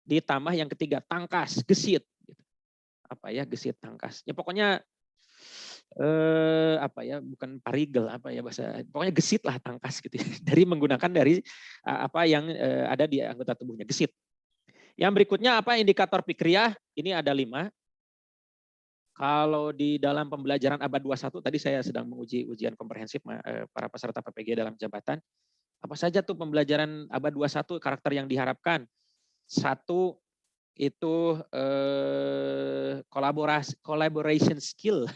Ditambah yang ketiga, tangkas, gesit. Apa ya, gesit, tangkas. Ya pokoknya apa ya, bukan parigel, apa ya bahasa, pokoknya gesit lah, tangkas gitu ya. Dari menggunakan dari apa yang ada di anggota tubuhnya, gesit. Yang berikutnya apa, indikator fikriyah, ini ada 5. Kalau di dalam pembelajaran abad 21, tadi saya sedang menguji ujian komprehensif para peserta PPG dalam jabatan. Apa saja tuh pembelajaran abad 21 karakter yang diharapkan? 1 itu collaboration skill.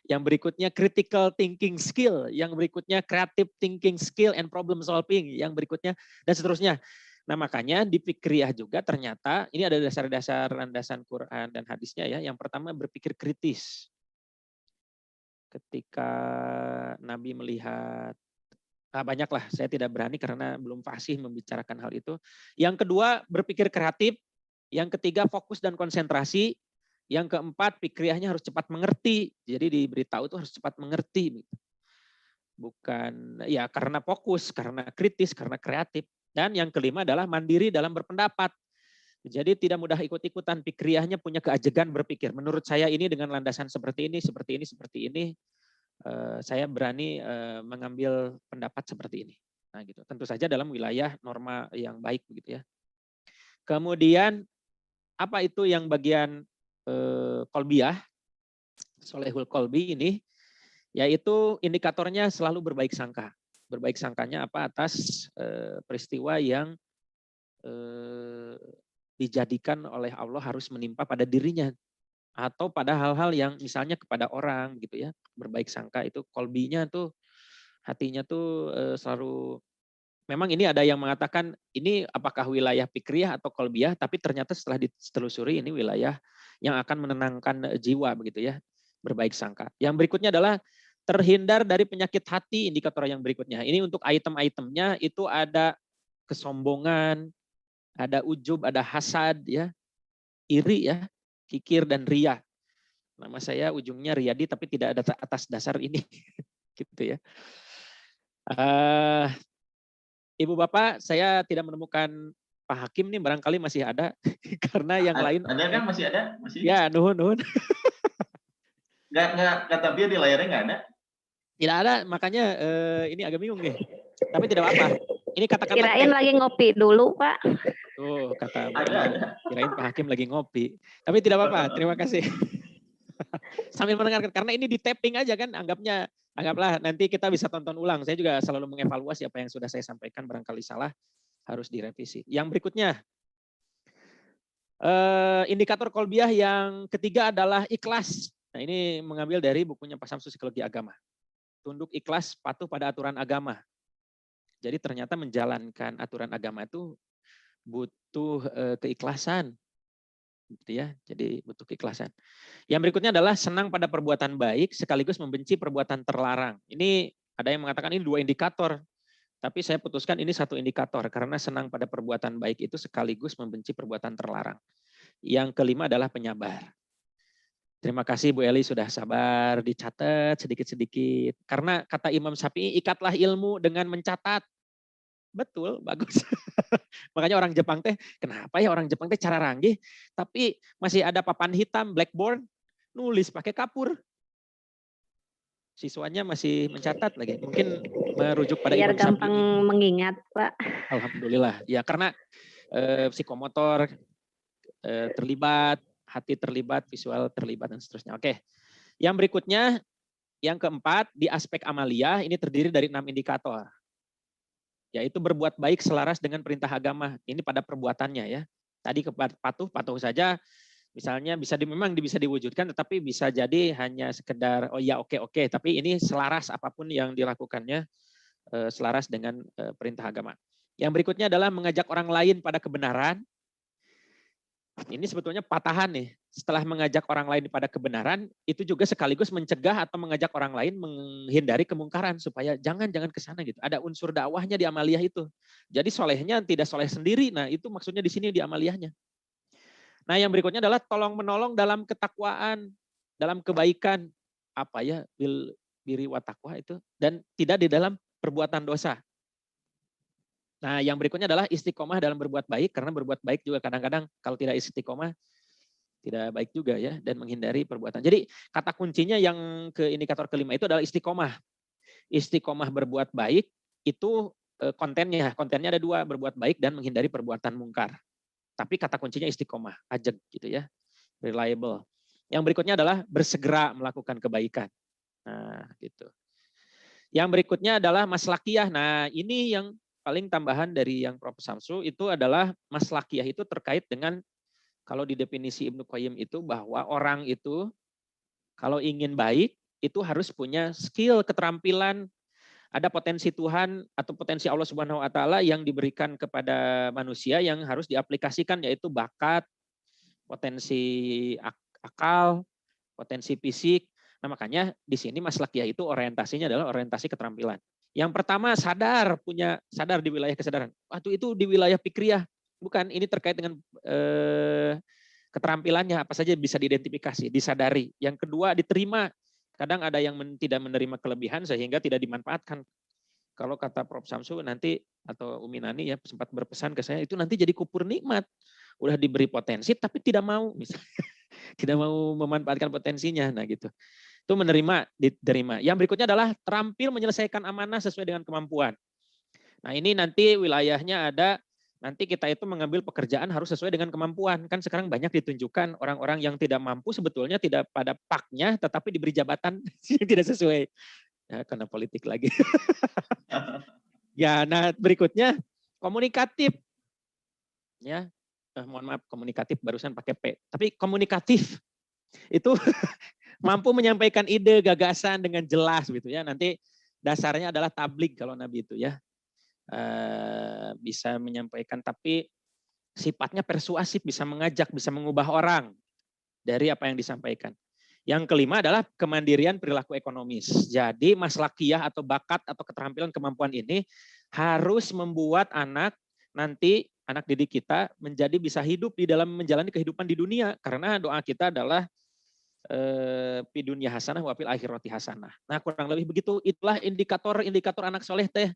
Yang berikutnya critical thinking skill, yang berikutnya creative thinking skill and problem solving, yang berikutnya dan seterusnya. Nah, makanya di fikriyah juga ternyata ini ada dasar-dasar landasan Quran dan hadisnya ya. Yang pertama berpikir kritis. Ketika Nabi melihat banyaklah, saya tidak berani karena belum fasih membicarakan hal itu. Yang kedua berpikir kreatif, yang ketiga fokus dan konsentrasi. Yang keempat, fikriyahnya harus cepat mengerti. Jadi diberitahu itu harus cepat mengerti. Bukan ya karena fokus, karena kritis, karena kreatif. Dan yang kelima adalah mandiri dalam berpendapat. Jadi tidak mudah ikut-ikutan, fikriyahnya punya keajegan berpikir. Menurut saya ini dengan landasan seperti ini, seperti ini, seperti ini, saya berani mengambil pendapat seperti ini. Nah gitu. Tentu saja dalam wilayah norma yang baik begitu ya. Kemudian apa itu yang bagian kolbiyah, solehul kolbi ini, yaitu indikatornya selalu berbaik sangka. Berbaik sangkanya apa atas peristiwa yang dijadikan oleh Allah harus menimpa pada dirinya atau pada hal-hal yang misalnya kepada orang gitu ya. Berbaik sangka itu kolbinya tuh, hatinya tuh selalu. Memang ini ada yang mengatakan ini apakah wilayah fikriyah atau kolbiyah, tapi ternyata setelah ditelusuri ini wilayah yang akan menenangkan jiwa begitu ya, berbaik sangka. Yang berikutnya adalah terhindar dari penyakit hati, indikator yang berikutnya. Ini untuk item-itemnya itu ada kesombongan, ada ujub, ada hasad ya, iri ya, kikir dan riya. Nama saya ujungnya Riyadi tapi tidak ada atas dasar ini gitu ya. Ibu Bapak, saya tidak menemukan Pak Hakim nih, barangkali masih ada karena yang lain. Ada kan, masih ada? Masih? Ya, nuhun. Nggak, tapi di layarnya nggak ada. Tidak ada, makanya ini agak bingung nih. Tapi tidak apa-apa. Ini katakanlah Kirain lagi ngopi dulu, Pak. Tuh, kata Ada. kirain Pak Hakim lagi ngopi. Tapi tidak apa-apa, terima kasih. Sambil mendengarkan, karena ini di tapping aja kan, anggaplah nanti kita bisa tonton ulang. Saya juga selalu mengevaluasi apa yang sudah saya sampaikan, barangkali salah harus direvisi. Yang berikutnya, indikator kolbiyah yang ketiga adalah ikhlas. Nah ini mengambil dari bukunya Pak Samsu Psikologi Agama. Tunduk ikhlas patuh pada aturan agama. Jadi ternyata menjalankan aturan agama itu butuh keikhlasan, gitu ya. Jadi butuh keikhlasan. Yang berikutnya adalah senang pada perbuatan baik sekaligus membenci perbuatan terlarang. Ini ada yang mengatakan ini 2 indikator. Tapi saya putuskan ini 1 indikator karena senang pada perbuatan baik itu sekaligus membenci perbuatan terlarang. Yang kelima adalah penyabar. Terima kasih Bu Eli sudah sabar, dicatat sedikit-sedikit. Karena kata Imam Syafi'i, ikatlah ilmu dengan mencatat. Betul, bagus. Makanya orang Jepang teh, kenapa ya orang Jepang teh cara ranggih, tapi masih ada papan hitam, blackboard, nulis pakai kapur. Siswanya masih mencatat lagi. Mungkin merujuk pada Biar Imam Syafi'i. gampang mengingat, Pak. Alhamdulillah. Ya karena psikomotor terlibat, hati terlibat, visual terlibat, dan seterusnya. Oke. Yang berikutnya, yang keempat, di aspek amalia, ini terdiri dari 6 indikator. Yaitu berbuat baik selaras dengan perintah agama. Ini pada perbuatannya ya. Tadi patuh saja, misalnya memang bisa diwujudkan, tetapi bisa jadi hanya sekedar, oh ya oke. Tapi ini selaras apapun yang dilakukannya, selaras dengan perintah agama. Yang berikutnya adalah mengajak orang lain pada kebenaran. Ini sebetulnya patahan nih. Setelah mengajak orang lain pada kebenaran, itu juga sekaligus mencegah atau mengajak orang lain menghindari kemungkaran supaya jangan ke sana gitu. Ada unsur dakwahnya di amaliyah itu. Jadi solehnya tidak soleh sendiri. Nah, itu maksudnya di sini di amaliyahnya. Nah, yang berikutnya adalah tolong menolong dalam ketakwaan, dalam kebaikan, apa ya, bil biri wa taqwa itu, dan tidak di dalam perbuatan dosa. Nah, yang berikutnya adalah istiqomah dalam berbuat baik, karena berbuat baik juga kadang-kadang kalau tidak istiqomah tidak baik juga ya, dan menghindari perbuatan. Jadi kata kuncinya yang ke indikator kelima itu adalah istiqomah. Istiqomah berbuat baik itu kontennya ada dua, berbuat baik dan menghindari perbuatan mungkar. Tapi kata kuncinya istiqomah, ajeg gitu ya, reliable. Yang berikutnya adalah bersegera melakukan kebaikan. Nah, gitu. Yang berikutnya adalah maslakiyah. Nah, ini yang paling tambahan dari yang Prof. Samsu itu adalah maslakiyah itu terkait dengan kalau di definisi Ibnu Qayyim itu bahwa orang itu kalau ingin baik itu harus punya skill, keterampilan, ada potensi Tuhan atau potensi Allah Subhanahu wa taala yang diberikan kepada manusia yang harus diaplikasikan, yaitu bakat, potensi akal, potensi fisik. Nah, makanya di sini maslakiyah itu orientasinya adalah orientasi keterampilan. Yang pertama sadar di wilayah kesadaran. Waktu itu di wilayah fikriyah. Bukan, ini terkait dengan keterampilannya apa saja bisa diidentifikasi, disadari. Yang kedua diterima. Kadang ada yang tidak menerima kelebihan sehingga tidak dimanfaatkan. Kalau kata Prof. Samsu nanti atau Umi Nani ya sempat berpesan ke saya, itu nanti jadi kupur nikmat. Udah diberi potensi tapi tidak mau, misalnya tidak mau memanfaatkan potensinya. Nah gitu. Itu menerima, diterima. Yang berikutnya adalah terampil menyelesaikan amanah sesuai dengan kemampuan. Nah ini nanti wilayahnya ada, nanti kita itu mengambil pekerjaan harus sesuai dengan kemampuan. Kan sekarang banyak ditunjukkan orang-orang yang tidak mampu sebetulnya tidak pada paknya, tetapi diberi jabatan yang tidak sesuai. Ya, karena politik lagi. Ya, nah berikutnya komunikatif. Ya, mohon maaf komunikatif barusan pakai P. Tapi komunikatif itu mampu menyampaikan ide, gagasan dengan jelas gitu ya. Nanti dasarnya adalah tabligh kalau Nabi itu ya. Bisa menyampaikan tapi sifatnya persuasif, bisa mengajak, bisa mengubah orang dari apa yang disampaikan. Yang kelima adalah kemandirian perilaku ekonomis. Jadi maslakiyah atau bakat atau keterampilan kemampuan ini harus membuat nanti anak didik kita menjadi bisa hidup di dalam menjalani kehidupan di dunia. Karena doa kita adalah fi dunya hasanah wa fil akhirati hasanah. Nah kurang lebih begitu, itulah indikator anak soleh teh.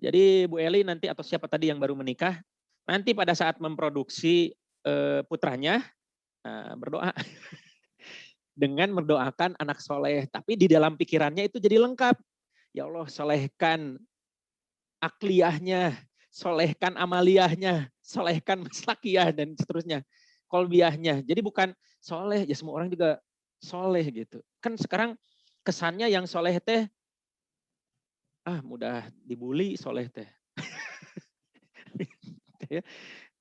Jadi Bu Eli nanti atau siapa tadi yang baru menikah, nanti pada saat memproduksi putranya berdoa. Dengan mendoakan anak soleh. Tapi di dalam pikirannya itu jadi lengkap. Ya Allah, solehkan akliyahnya, solehkan amaliyahnya, solehkan maslakiyah, dan seterusnya. Kolbiyahnya. Jadi bukan soleh, ya semua orang juga soleh gitu. Kan sekarang kesannya yang soleh teh, mudah dibully soleh teh.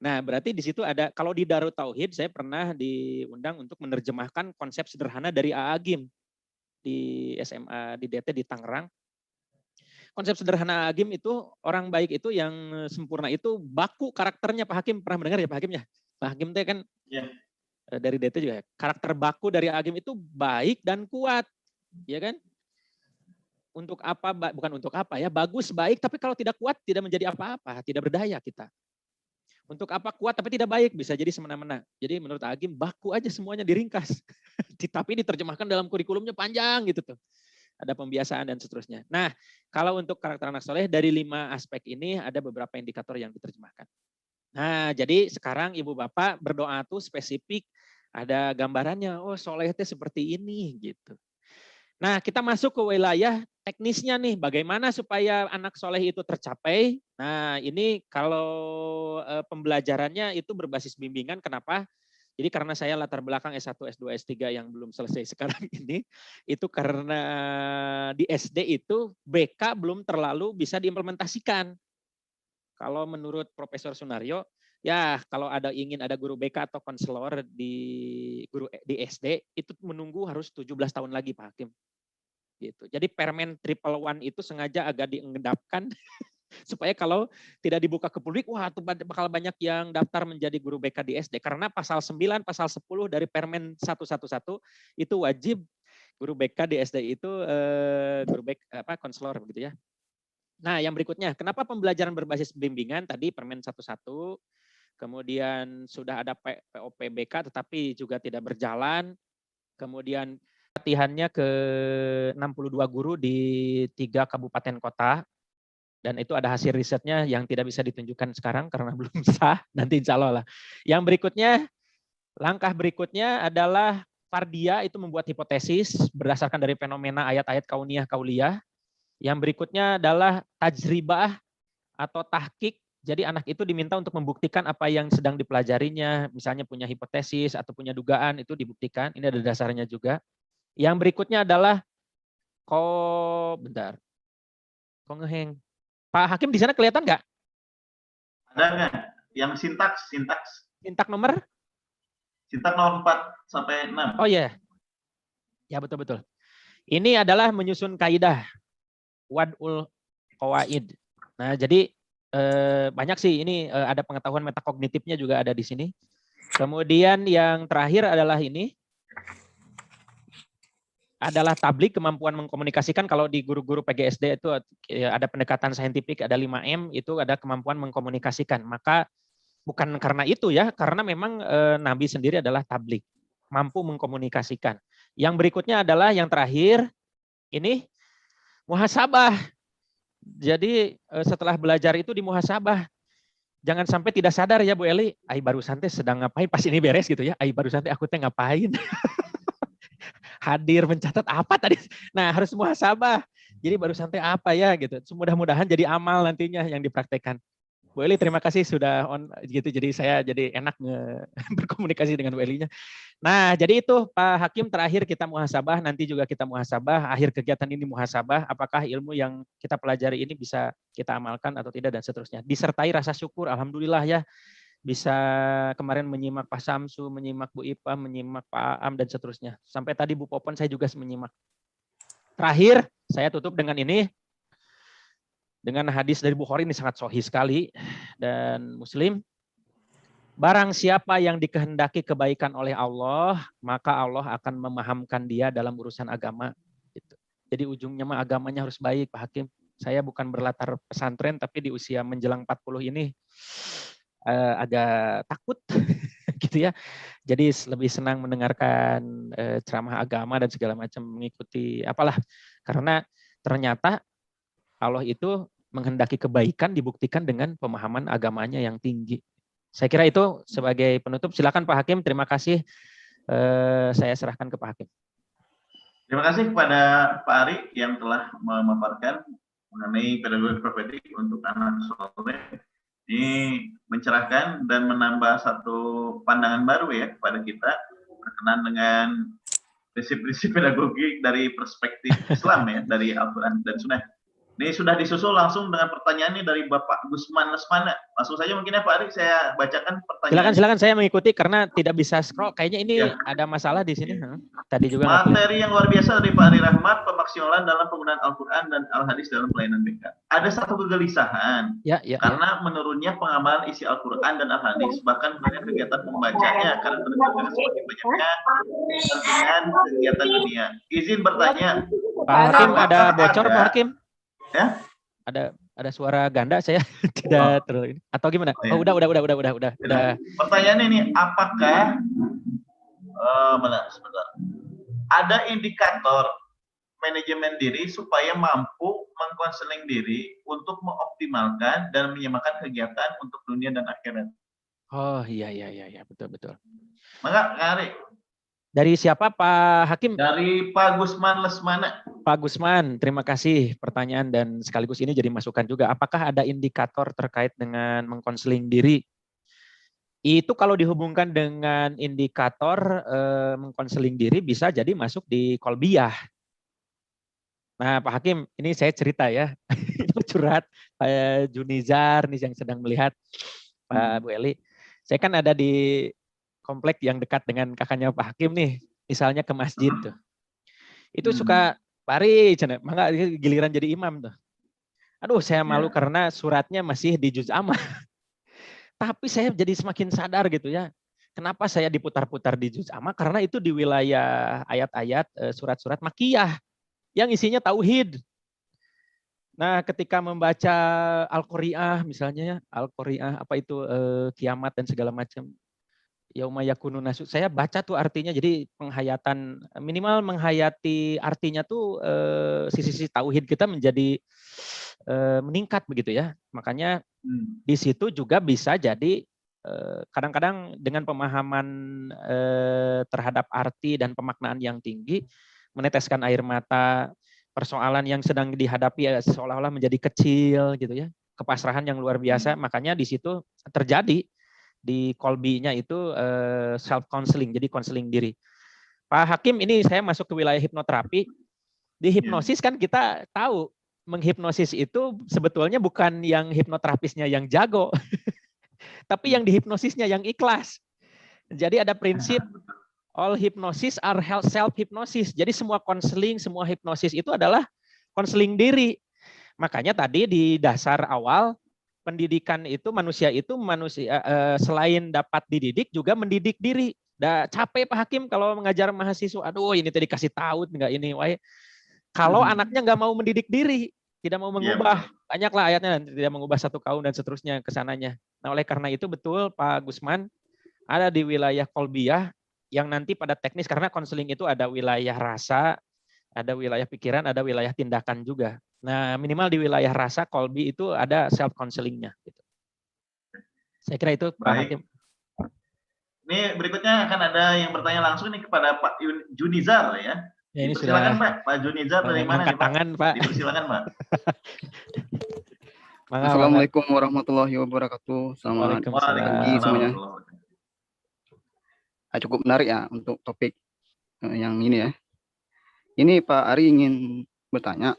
Nah, berarti di situ ada, kalau di Darut Tauhid saya pernah diundang untuk menerjemahkan konsep sederhana dari Agim di SMA di DT di Tangerang. Konsep sederhana Agim itu orang baik itu yang sempurna itu baku karakternya. Pak Hakim pernah mendengar ya Pak Hakim ya? Pak Hakim itu kan dari DT juga ya. Karakter baku dari Agim itu baik dan kuat, ya kan? Untuk apa? Bukan untuk apa ya? Bagus, baik, tapi kalau tidak kuat tidak menjadi apa-apa, tidak berdaya kita. Untuk apa kuat tapi tidak baik, bisa jadi semena-mena. Jadi menurut Agim baku aja semuanya diringkas. Tapi diterjemahkan dalam kurikulumnya panjang gitu tuh. Ada pembiasaan dan seterusnya. Nah, kalau untuk karakter anak soleh dari 5 aspek ini ada beberapa indikator yang diterjemahkan. Nah, jadi sekarang Ibu Bapak berdoa tuh spesifik, ada gambarannya, oh soleh itu seperti ini gitu. Nah, kita masuk ke wilayah teknisnya nih, bagaimana supaya anak soleh itu tercapai. Nah, ini kalau pembelajarannya itu berbasis bimbingan, kenapa? Jadi karena saya latar belakang S1, S2, S3 yang belum selesai sekarang ini, itu karena di SD itu BK belum terlalu bisa diimplementasikan. Kalau menurut Profesor Sunario, ya kalau ingin ada guru BK atau konselor di SD, itu menunggu harus 17 tahun lagi Pak Hakim. Gitu. Jadi Permen 111 itu sengaja agak diendapkan supaya kalau tidak dibuka ke publik, wah itu bakal banyak yang daftar menjadi guru BK di SD. Karena pasal 9, pasal 10 dari Permen 111 itu wajib guru BK di SD itu guru BK konselor begitu ya. Nah, yang berikutnya, kenapa pembelajaran berbasis bimbingan tadi Permen 11, kemudian sudah ada POPBK tetapi juga tidak berjalan, kemudian latihannya ke 62 guru di 3 kabupaten kota. Dan itu ada hasil risetnya yang tidak bisa ditunjukkan sekarang karena belum sah. Nanti insya Allah lah. Yang berikutnya, langkah berikutnya adalah Fardia itu membuat hipotesis berdasarkan dari fenomena ayat-ayat kauniyah kauliyah. Yang berikutnya adalah tajribah atau tahqiq. Jadi anak itu diminta untuk membuktikan apa yang sedang dipelajarinya, misalnya punya hipotesis atau punya dugaan, itu dibuktikan. Ini ada dasarnya juga. Yang berikutnya adalah bentar. Kok ngeheng? Pak Hakim di sana kelihatan nggak? Ada nggak? Yang sintaks. Sintak nomor? Sintak nomor 4 sampai 6. Oh iya. Ya betul-betul. Ini adalah menyusun kaidah. Wad'ul qawaid. Nah, jadi banyak sih ini ada pengetahuan metakognitifnya juga ada di sini. Kemudian yang terakhir adalah ini adalah tablik, kemampuan mengkomunikasikan. Kalau di guru-guru PGSD itu ada pendekatan saintifik, ada 5M, itu ada kemampuan mengkomunikasikan. Maka bukan karena itu ya, karena memang Nabi sendiri adalah tablik, mampu mengkomunikasikan. Yang berikutnya adalah yang terakhir, ini muhasabah. Jadi setelah belajar itu di muhasabah. Jangan sampai tidak sadar ya Bu Eli, ai barusan teh sedang ngapain pas ini beres gitu ya. Ai barusan teh aku teh ngapain? Hadir mencatat apa tadi? Nah, harus muhasabah. Jadi barusan teh apa ya gitu. Mudah-mudahan jadi amal nantinya yang dipraktekkan. Bu Eli terima kasih sudah on gitu. Jadi saya jadi enak berkomunikasi dengan Bu Elinya. Nah, jadi itu Pak Hakim, terakhir kita muhasabah, nanti juga kita muhasabah, akhir kegiatan ini muhasabah, apakah ilmu yang kita pelajari ini bisa kita amalkan atau tidak dan seterusnya. Disertai rasa syukur, alhamdulillah ya, bisa kemarin menyimak Pak Samsu, menyimak Bu Ipa, menyimak Pak Am dan seterusnya. Sampai tadi Bu Popon saya juga menyimak. Terakhir, saya tutup dengan ini. Dengan hadis dari Bukhari ini sangat sahih sekali dan Muslim. Barang siapa yang dikehendaki kebaikan oleh Allah, maka Allah akan memahamkan dia dalam urusan agama. Jadi ujungnya mah agamanya harus baik, Pak Hakim. Saya bukan berlatar pesantren, tapi di usia menjelang 40 ini agak takut, gitu ya. Jadi lebih senang mendengarkan ceramah agama dan segala macam, mengikuti apalah. Karena ternyata Allah itu menghendaki kebaikan dibuktikan dengan pemahaman agamanya yang tinggi. Saya kira itu sebagai penutup. Silakan Pak Hakim, terima kasih. Saya serahkan ke Pak Hakim. Terima kasih kepada Pak Ari yang telah memaparkan mengenai pedagogi profetik untuk anak soleh. Ini mencerahkan dan menambah satu pandangan baru ya kepada kita berkenaan dengan prinsip-prinsip pedagogi dari perspektif Islam ya, dari Al-Quran dan Sunnah. Ini sudah disusul langsung dengan pertanyaan ini dari Bapak Gusman Lesmana. Langsung saja mungkin ya Pak Ari, saya bacakan pertanyaan. Silakan saya mengikuti karena tidak bisa scroll. Kayaknya ini ada masalah di sini. Tadi juga materi yang luar biasa dari Pak Ari Rahmat, pemaksimalan dalam penggunaan Al-Quran dan Al-Hadis dalam pelayanan BK. Ada satu kegelisahan karena menurunnya pengamalan isi Al-Quran dan Al-Hadis, bahkan banyak kegiatan membacanya karena terdengar semakin banyaknya dengan kegiatan dunia. Izin bertanya, Pak Hakim, ada bocor Pak Hakim? Ya? Ada suara ganda saya tidak terlalu ini atau gimana? Oh, udah. Pertanyaannya ini, apakah sebentar. Ada indikator manajemen diri supaya mampu mengkonseling diri untuk mengoptimalkan dan menyamakan kegiatan untuk dunia dan akhirat? Oh iya, betul. Maka Ari. Dari siapa Pak Hakim? Dari Pak Gusman Lesmana. Pak Gusman, terima kasih pertanyaan dan sekaligus ini jadi masukan juga. Apakah ada indikator terkait dengan mengkonseling diri? Itu kalau dihubungkan dengan indikator mengkonseling diri bisa jadi masuk di kolbiyah. Nah Pak Hakim, ini saya cerita ya. Curhat Pak Junizar nih yang sedang melihat Pak Bu Eli. Saya kan ada di komplek yang dekat dengan kakaknya Pak Hakim nih, misalnya ke masjid tuh. Itu suka pari, mangga giliran jadi imam tuh. Aduh, saya malu karena suratnya masih di juz amma. Tapi saya jadi semakin sadar gitu ya. Kenapa saya diputar-putar di juz amma? Karena itu di wilayah ayat-ayat surat-surat Makkiyah yang isinya tauhid. Nah, ketika membaca Al-Qari'ah misalnya ya, Al-Qari'ah apa itu kiamat dan segala macam. yauma yakunu nasu. Saya baca tuh artinya, jadi penghayatan, minimal menghayati artinya tuh sisi-sisi tauhid kita menjadi meningkat begitu ya. Makanya di situ juga bisa jadi kadang-kadang dengan pemahaman terhadap arti dan pemaknaan yang tinggi, meneteskan air mata, persoalan yang sedang dihadapi seolah-olah menjadi kecil gitu ya, kepasrahan yang luar biasa. Makanya di situ terjadi di kolbinya itu self counseling, jadi konseling diri. Pak Hakim, ini saya masuk ke wilayah hipnoterapi. Di hipnosis kan kita tahu menghipnosis itu sebetulnya bukan yang hipnoterapisnya yang jago, tapi yang dihipnosisnya yang ikhlas. Jadi ada prinsip all hypnosis are self hypnosis. Jadi semua konseling, semua hipnosis itu adalah konseling diri. Makanya tadi di dasar awal pendidikan itu manusia selain dapat dididik juga mendidik diri. Capek Pak Hakim kalau mengajar mahasiswa. Aduh, ini tadi kasih tahu enggak ini, wae. Kalau anaknya nggak mau mendidik diri, tidak mau mengubah, banyaklah ayatnya, dan tidak mengubah satu kaum dan seterusnya ke sananya. Nah, oleh karena itu betul Pak Gusman, ada di wilayah kolbiyah yang nanti pada teknis, karena konseling itu ada wilayah rasa, ada wilayah pikiran, ada wilayah tindakan juga. Nah, minimal di wilayah rasa kolbi itu ada self counselingnya. Gitu. Saya kira itu Pak Hakim. Ini berikutnya akan ada yang bertanya langsung nih kepada Pak Junizar ya. Ya, ini silakan sudah Pak Junizar dari mana nih Pak? Tangan, Pak. Dipersilakan Pak. Assalamualaikum warahmatullahi wabarakatuh. Selamat pagi semuanya. Cukup menarik ya untuk topik yang ini ya. Ini Pak Ari ingin bertanya.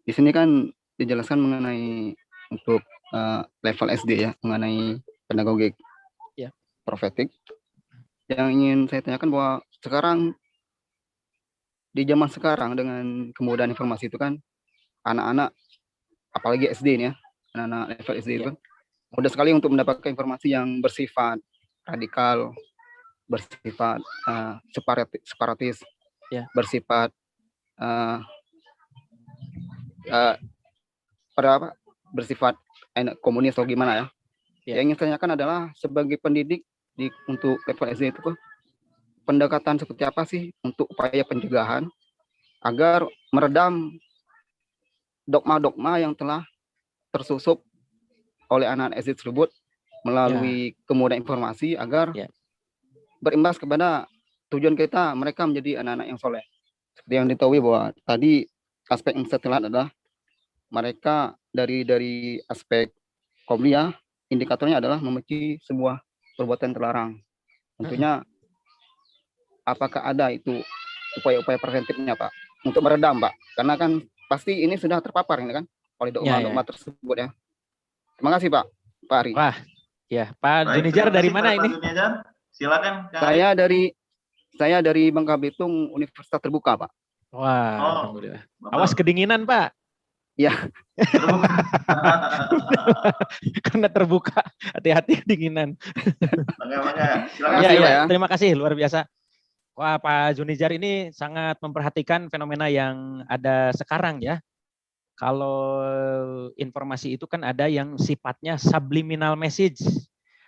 Di sini kan dijelaskan mengenai untuk level SD ya, mengenai pedagogik profetik. Yang ingin saya tanyakan bahwa sekarang di zaman sekarang dengan kemudahan informasi itu kan anak-anak apalagi SD ini ya, anak-anak level SD itu kan mudah sekali untuk mendapatkan informasi yang bersifat radikal, bersifat separatis, bersifat bersifat komunis atau gimana ya. Yang ingin saya tanyakan adalah sebagai pendidik untuk level SD itu pendekatan seperti apa sih untuk upaya pencegahan agar meredam dogma-dogma yang telah tersusup oleh anak-anak SD tersebut melalui kemudahan informasi agar berimbas kepada tujuan kita mereka menjadi anak-anak yang soleh. Seperti yang diketahui bahwa tadi aspek yang setelah adalah mereka dari aspek qobliyah, indikatornya adalah membenci sebuah perbuatan terlarang. Tentunya apakah ada itu upaya-upaya preventifnya Pak untuk meredam Pak? Karena kan pasti ini sudah terpapar ini kan oleh dogma-dogma tersebut ya. Terima kasih Pak Ari. Wah, ya Pak Junizar dari mana ini? Silakan. Saya dari Bangka Belitung Universitas Terbuka Pak. Wah, alhamdulillah. Awas kedinginan Pak. Ya. Karena terbuka, hati-hati kedinginan. Silakan. Ya, terima kasih luar biasa. Wah, Pak Junizar ini sangat memperhatikan fenomena yang ada sekarang ya. Kalau informasi itu kan ada yang sifatnya subliminal message.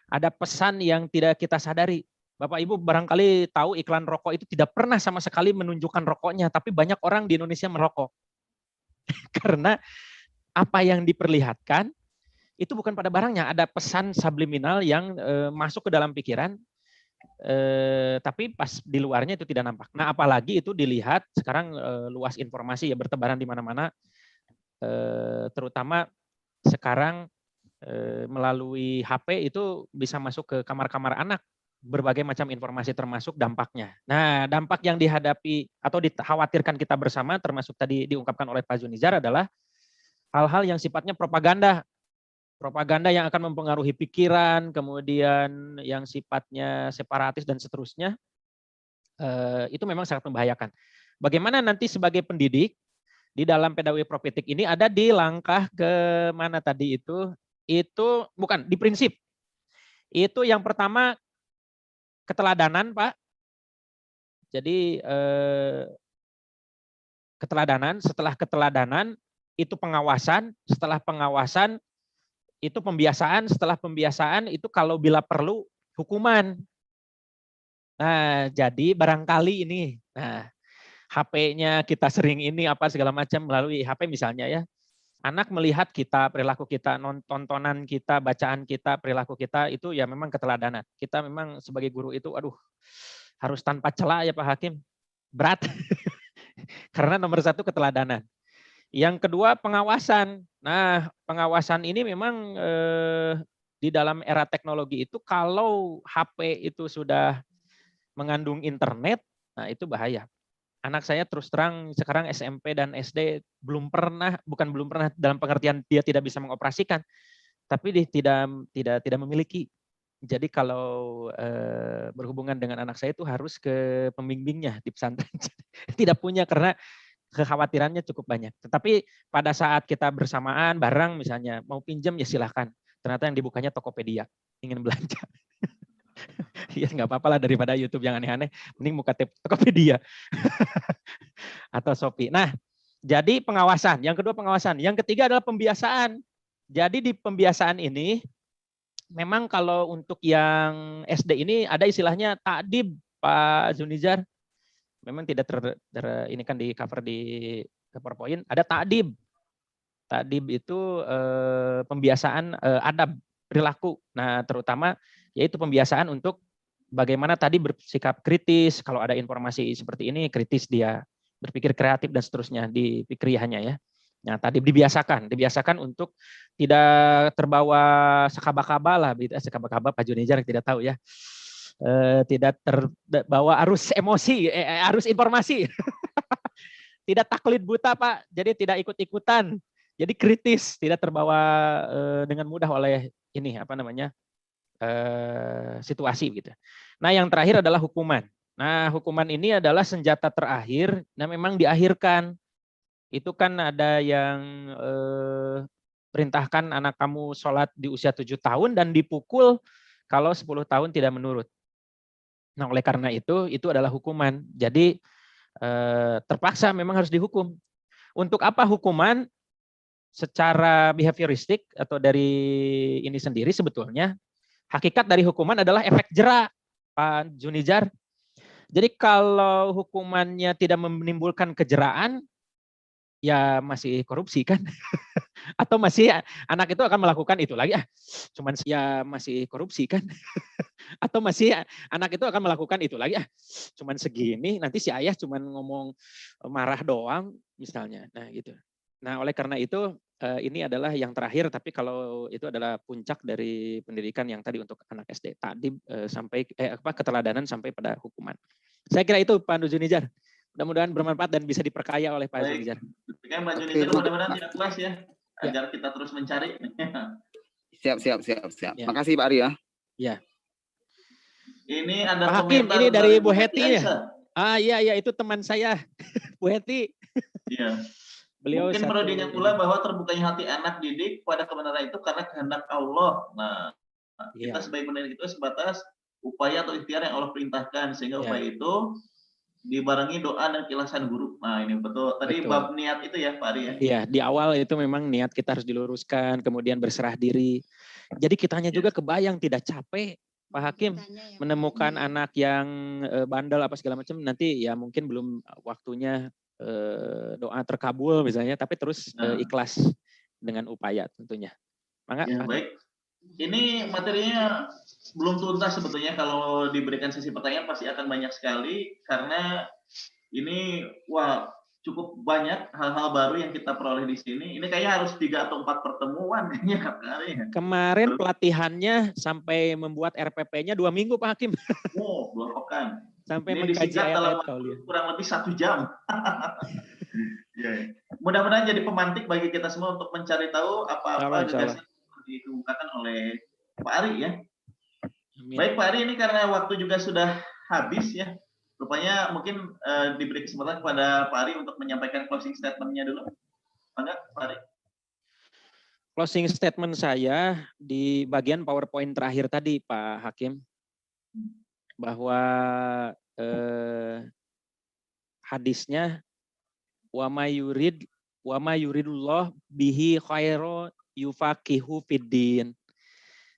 Ada pesan yang tidak kita sadari. Bapak Ibu barangkali tahu iklan rokok itu tidak pernah sama sekali menunjukkan rokoknya, tapi banyak orang di Indonesia merokok. Karena apa yang diperlihatkan itu bukan pada barangnya, ada pesan subliminal yang masuk ke dalam pikiran. Tapi pas di luarnya itu tidak nampak. Nah, apalagi itu dilihat sekarang luas informasi ya bertebaran di mana-mana, terutama sekarang melalui HP itu bisa masuk ke kamar-kamar anak, berbagai macam informasi termasuk dampaknya. Nah, dampak yang dihadapi atau dikhawatirkan kita bersama termasuk tadi diungkapkan oleh Pak Junizar adalah hal-hal yang sifatnya propaganda. Propaganda yang akan mempengaruhi pikiran, kemudian yang sifatnya separatis dan seterusnya, itu memang sangat membahayakan. Bagaimana nanti sebagai pendidik di dalam pedagogi profetik ini ada di langkah ke mana tadi itu bukan di prinsip. Itu yang pertama keteladanan Pak. Jadi keteladanan, setelah keteladanan itu pengawasan, setelah pengawasan itu pembiasaan, setelah pembiasaan itu kalau bila perlu hukuman. Nah, jadi barangkali ini, nah HP-nya kita sering ini apa segala macam melalui HP misalnya ya. Anak melihat kita, perilaku kita, tontonan kita, bacaan kita, perilaku kita itu ya memang keteladanan. Kita memang sebagai guru itu, aduh, harus tanpa celah ya Pak Hakim. Berat. Karena nomor satu keteladanan. Yang kedua pengawasan. Nah, pengawasan ini memang di dalam era teknologi itu kalau HP itu sudah mengandung internet, nah itu bahaya. Anak saya terus terang sekarang SMP dan SD belum pernah, bukan belum pernah dalam pengertian dia tidak bisa mengoperasikan, tapi dia tidak memiliki. Jadi kalau berhubungan dengan anak saya itu harus ke pembimbingnya di pesantren. Tidak punya karena kekhawatirannya cukup banyak. Tetapi pada saat kita bersamaan bareng misalnya mau pinjam ya silahkan. Ternyata yang dibukanya Tokopedia, ingin belanja. Ya nggak apa-apa lah daripada YouTube yang aneh-aneh, mending buka Tokopedia atau Shopee. Nah, jadi pengawasan. Yang kedua pengawasan. Yang ketiga adalah pembiasaan. Jadi di pembiasaan ini, memang kalau untuk yang SD ini ada istilahnya ta'dib, Pak Zunizar. Memang tidak ini kan di cover di PowerPoint. Ada ta'dib. Ta'dib itu pembiasaan adab perilaku. Nah, terutama yaitu pembiasaan untuk bagaimana tadi bersikap kritis, kalau ada informasi seperti ini kritis dia, berpikir kreatif dan seterusnya di pikriahnya ya. Nah, tadi dibiasakan untuk tidak terbawa sekaba-kaba lah, sekaba-kaba Pak Junijar tidak tahu ya. Tidak terbawa arus emosi, arus informasi. Tidak taklid buta Pak, jadi tidak ikut-ikutan. Jadi kritis, tidak terbawa dengan mudah oleh ini apa namanya? Situasi gitu. Nah, yang terakhir adalah hukuman. Nah, hukuman ini adalah senjata terakhir. Nah, memang diakhirkan. Itu kan ada yang perintahkan anak kamu sholat di usia 7 tahun dan dipukul kalau 10 tahun tidak menurut. Nah, oleh karena itu adalah hukuman. Jadi terpaksa memang harus dihukum. Untuk apa hukuman? Secara behavioristik atau dari ini sendiri sebetulnya hakikat dari hukuman adalah efek jera, Pak Junijar. Jadi kalau hukumannya tidak menimbulkan kejeraan, ya masih korupsi kan? Atau masih anak itu akan melakukan itu lagi, cuman ya masih korupsi kan? Atau masih anak itu akan melakukan itu lagi, cuman segini, nanti si ayah cuman ngomong marah doang misalnya. Nah gitu. Nah oleh karena itu ini adalah yang terakhir, tapi kalau itu adalah puncak dari pendidikan yang tadi untuk anak SD, ta'dib sampai keteladanan sampai pada hukuman. Saya kira itu Pak Junijar. Mudah-mudahan bermanfaat dan bisa diperkaya oleh Pak Junijar. Kan Pak Junijar mudah-mudahan tidak puas ya, agar kita terus mencari. Siap. Ya. Makasih Pak Ari ya. Ya. Ini ada Pak Hakim, ini dari Bu Heti ya. Aisyah. Iya itu teman saya, Bu Heti. Iya. Beliau mungkin perlu diingat pula bahwa terbukanya hati anak didik pada kebenaran itu karena kehendak Allah. Nah, kita sebagai pendidik itu sebatas upaya atau ikhtiar yang Allah perintahkan, sehingga upaya itu dibarengi doa dan keikhlasan guru. Nah, ini betul. Tadi bab niat itu ya, Pak Ari ya. Iya, di awal itu memang niat kita harus diluruskan, kemudian berserah diri. Jadi kitanya juga kebayang tidak capek, Pak Hakim, menemukan anak yang bandel apa segala macam, nanti ya mungkin belum waktunya doa terkabul misalnya, tapi terus ikhlas dengan upaya tentunya. Mangga, ya, baik. Ini materinya belum tuntas sebetulnya, kalau diberikan sesi pertanyaan pasti akan banyak sekali, karena ini cukup banyak hal-hal baru yang kita peroleh di sini. Ini kayaknya harus 3 atau 4 pertemuan kayaknya. Kemarin pelatihannya sampai membuat RPP-nya 2 minggu Pak Hakim. Oh, 2 pekan. Sampai ini mengkaji dalam kurang lebih 1 jam. Mudah-mudahan jadi pemantik bagi kita semua untuk mencari tahu apa-apa yang dikemukakan oleh Pak Ari ya. Amin. Baik Pak Ari, ini karena waktu juga sudah habis ya. Rupanya mungkin diberi kesempatan kepada Pak Ari untuk menyampaikan closing statement-nya dulu. Enggak, Pak Ari? Closing statement saya di bagian PowerPoint terakhir tadi Pak Hakim, bahwa hadisnya wa ma yuridullah bihi khairu yufaqihu fiddin.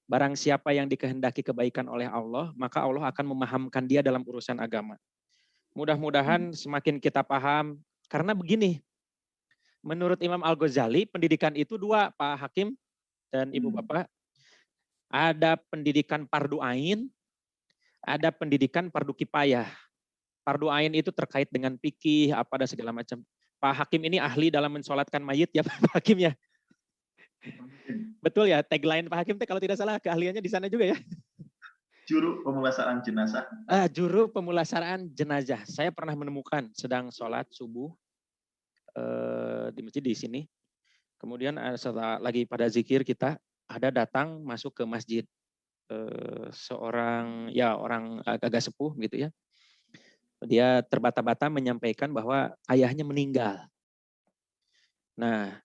Barang siapa yang dikehendaki kebaikan oleh Allah, maka Allah akan memahamkan dia dalam urusan agama. Mudah-mudahan semakin kita paham, karena begini, menurut Imam Al-Ghazali, pendidikan itu dua, Pak Hakim dan Ibu Bapak. Ada pendidikan fardu ain, ada pendidikan fardu kifayah. Fardu ain itu terkait dengan fikih, apa dan segala macam. Pak Hakim ini ahli dalam mensolatkan mayit ya Pak Hakim ya. Betul ya, tagline Pak Hakim kalau tidak salah keahliannya di sana juga ya. Juru pemulasaraan jenazah. Juru pemulasaraan jenazah. Saya pernah menemukan sedang sholat subuh di masjid di sini. Kemudian setelah lagi pada zikir kita ada datang masuk ke masjid seorang ya orang agak sepuh gitu ya. Dia terbata-bata menyampaikan bahwa ayahnya meninggal. Nah,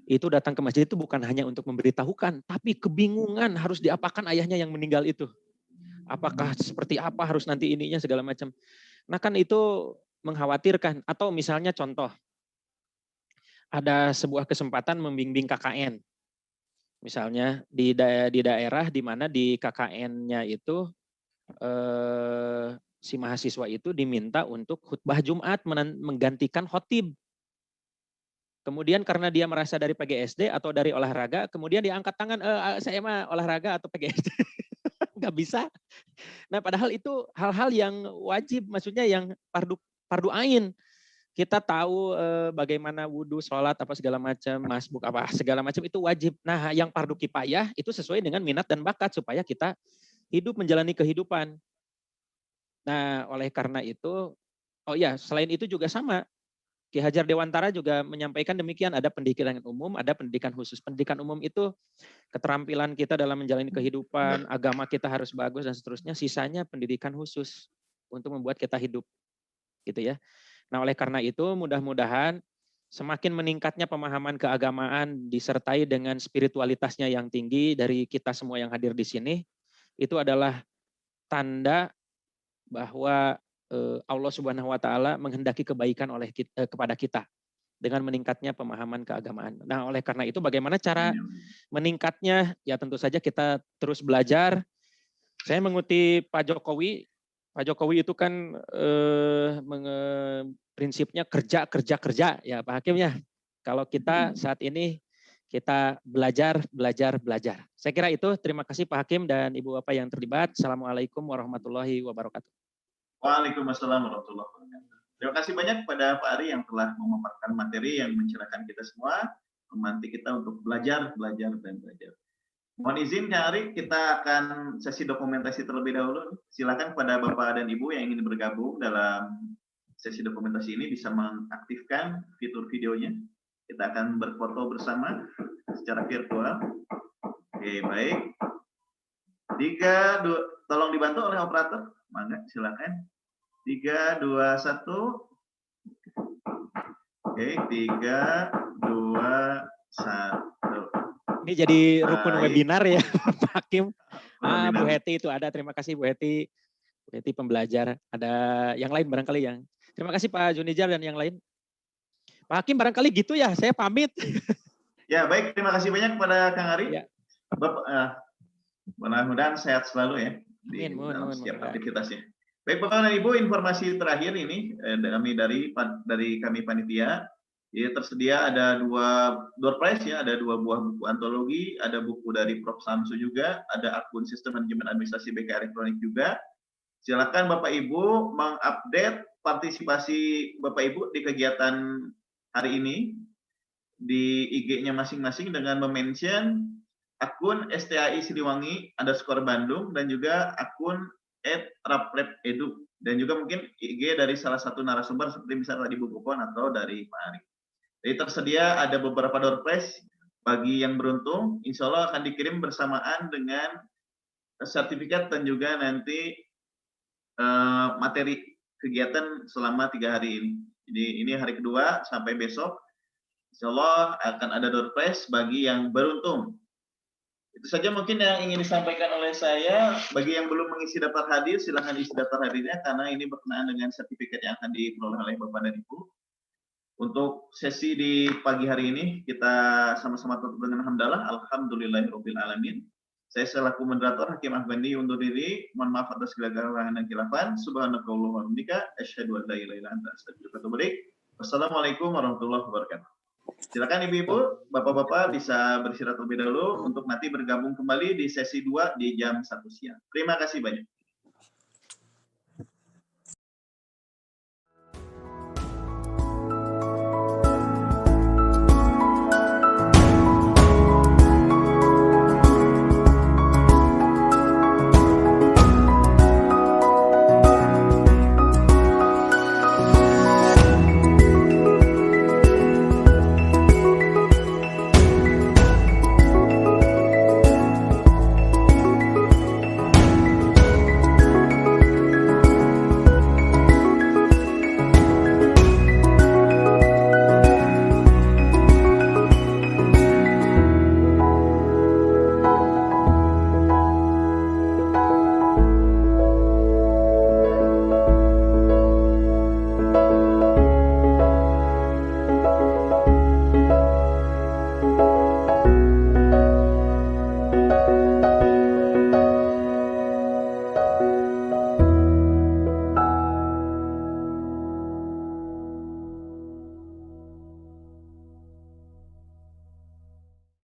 itu datang ke masjid itu bukan hanya untuk memberitahukan, tapi kebingungan harus diapakan ayahnya yang meninggal itu. Apakah seperti apa harus nanti ininya segala macam. Nah kan itu mengkhawatirkan. Atau misalnya contoh, ada sebuah kesempatan membimbing KKN. Misalnya di daerah di mana di KKN-nya itu si mahasiswa itu diminta untuk khutbah Jumat menggantikan khotib. Kemudian karena dia merasa dari PGSD atau dari olahraga, kemudian dia angkat tangan, saya mah olahraga atau PGSD. Nggak bisa. Nah padahal itu hal-hal yang wajib, maksudnya yang fardu ain. Kita tahu bagaimana wudhu, sholat, apa segala macam, masbuk, apa segala macam itu wajib. Nah yang fardu kifayah itu sesuai dengan minat dan bakat supaya kita hidup menjalani kehidupan. Nah oleh karena itu, oh ya selain itu juga sama. Ki Hajar Dewantara juga menyampaikan demikian, ada pendidikan umum, ada pendidikan khusus. Pendidikan umum itu keterampilan kita dalam menjalani kehidupan, agama kita harus bagus dan seterusnya. Sisanya pendidikan khusus untuk membuat kita hidup, gitu ya. Nah, oleh karena itu mudah-mudahan semakin meningkatnya pemahaman keagamaan disertai dengan spiritualitasnya yang tinggi dari kita semua yang hadir di sini, itu adalah tanda bahwa Allah Subhanahu wa taala menghendaki kebaikan kepada kita dengan meningkatnya pemahaman keagamaan. Nah, oleh karena itu bagaimana cara meningkatnya? Ya tentu saja kita terus belajar. Saya mengutip Pak Jokowi. Pak Jokowi itu kan prinsipnya kerja ya Pak Hakim ya. Kalau kita saat ini kita belajar. Saya kira itu. Terima kasih Pak Hakim dan Ibu Bapak yang terlibat. Assalamualaikum warahmatullahi wabarakatuh. Waalaikumsalam warahmatullahi wabarakatuh. Terima kasih banyak kepada Pak Ari yang telah memaparkan materi yang mencerahkan kita semua, memantik kita untuk belajar. Mohon izin Kang Ari, kita akan sesi dokumentasi terlebih dahulu. Silakan pada Bapak dan Ibu yang ingin bergabung dalam sesi dokumentasi ini bisa mengaktifkan fitur videonya. Kita akan berfoto bersama secara virtual. Oke, baik. 3, 2, tolong dibantu oleh operator. Mangga, silakan. 3, 2, 1. Oke, 3, 2, 1. Ini jadi rukun webinar ya Pak Hakim. Bu Heti itu ada. Terima kasih Bu Heti. Bu Heti pembelajar. Ada yang lain barangkali yang. Terima kasih Pak Junijar dan yang lain. Pak Hakim barangkali gitu ya. Saya pamit. Ya baik. Terima kasih banyak kepada Kang Ari. Ya. Mudah-mudahan sehat selalu ya. Di dalam setiap aktivitasnya. Baik Bapak dan Ibu, informasi terakhir ini dari kami panitia. Ya, tersedia ada door prize ya, ada 2 buah buku antologi, ada buku dari Prof. Samsu juga, ada akun sistem manajemen administrasi BK Elektronik juga. Silakan Bapak Ibu mengupdate partisipasi Bapak Ibu di kegiatan hari ini di IG-nya masing-masing dengan memention akun STAI Siliwangi _Bandung dan juga akun @raplab.edu dan juga mungkin IG dari salah satu narasumber seperti misalnya tadi Bu Popon atau dari Pak Ari. Jadi tersedia ada beberapa door prize bagi yang beruntung, insya Allah akan dikirim bersamaan dengan sertifikat dan juga nanti materi kegiatan selama 3 hari ini. Jadi ini hari kedua sampai besok, insya Allah akan ada door prize bagi yang beruntung. Itu saja mungkin yang ingin disampaikan oleh saya. Bagi yang belum mengisi daftar hadir, silahkan isi daftar hadirnya karena ini berkenaan dengan sertifikat yang akan diperoleh oleh Bapak dan Ibu. Untuk sesi di pagi hari ini kita sama-sama tutup dengan hamdalah. Alhamdulillahirabbil alamin. Saya selaku moderator Hakim Ahbandi undur diri. Mohon maaf atas segala kekurangan dan khilafan. Subhanakallah wa bihamdika asyhadu an la ilaha illa anta astaghfiruka wa atubu ilaik. Wassalamualaikum warahmatullahi wabarakatuh. Silakan Ibu-ibu, Bapak-bapak bisa beristirahat terlebih dahulu untuk nanti bergabung kembali di sesi 2 di jam 1 siang. Terima kasih banyak.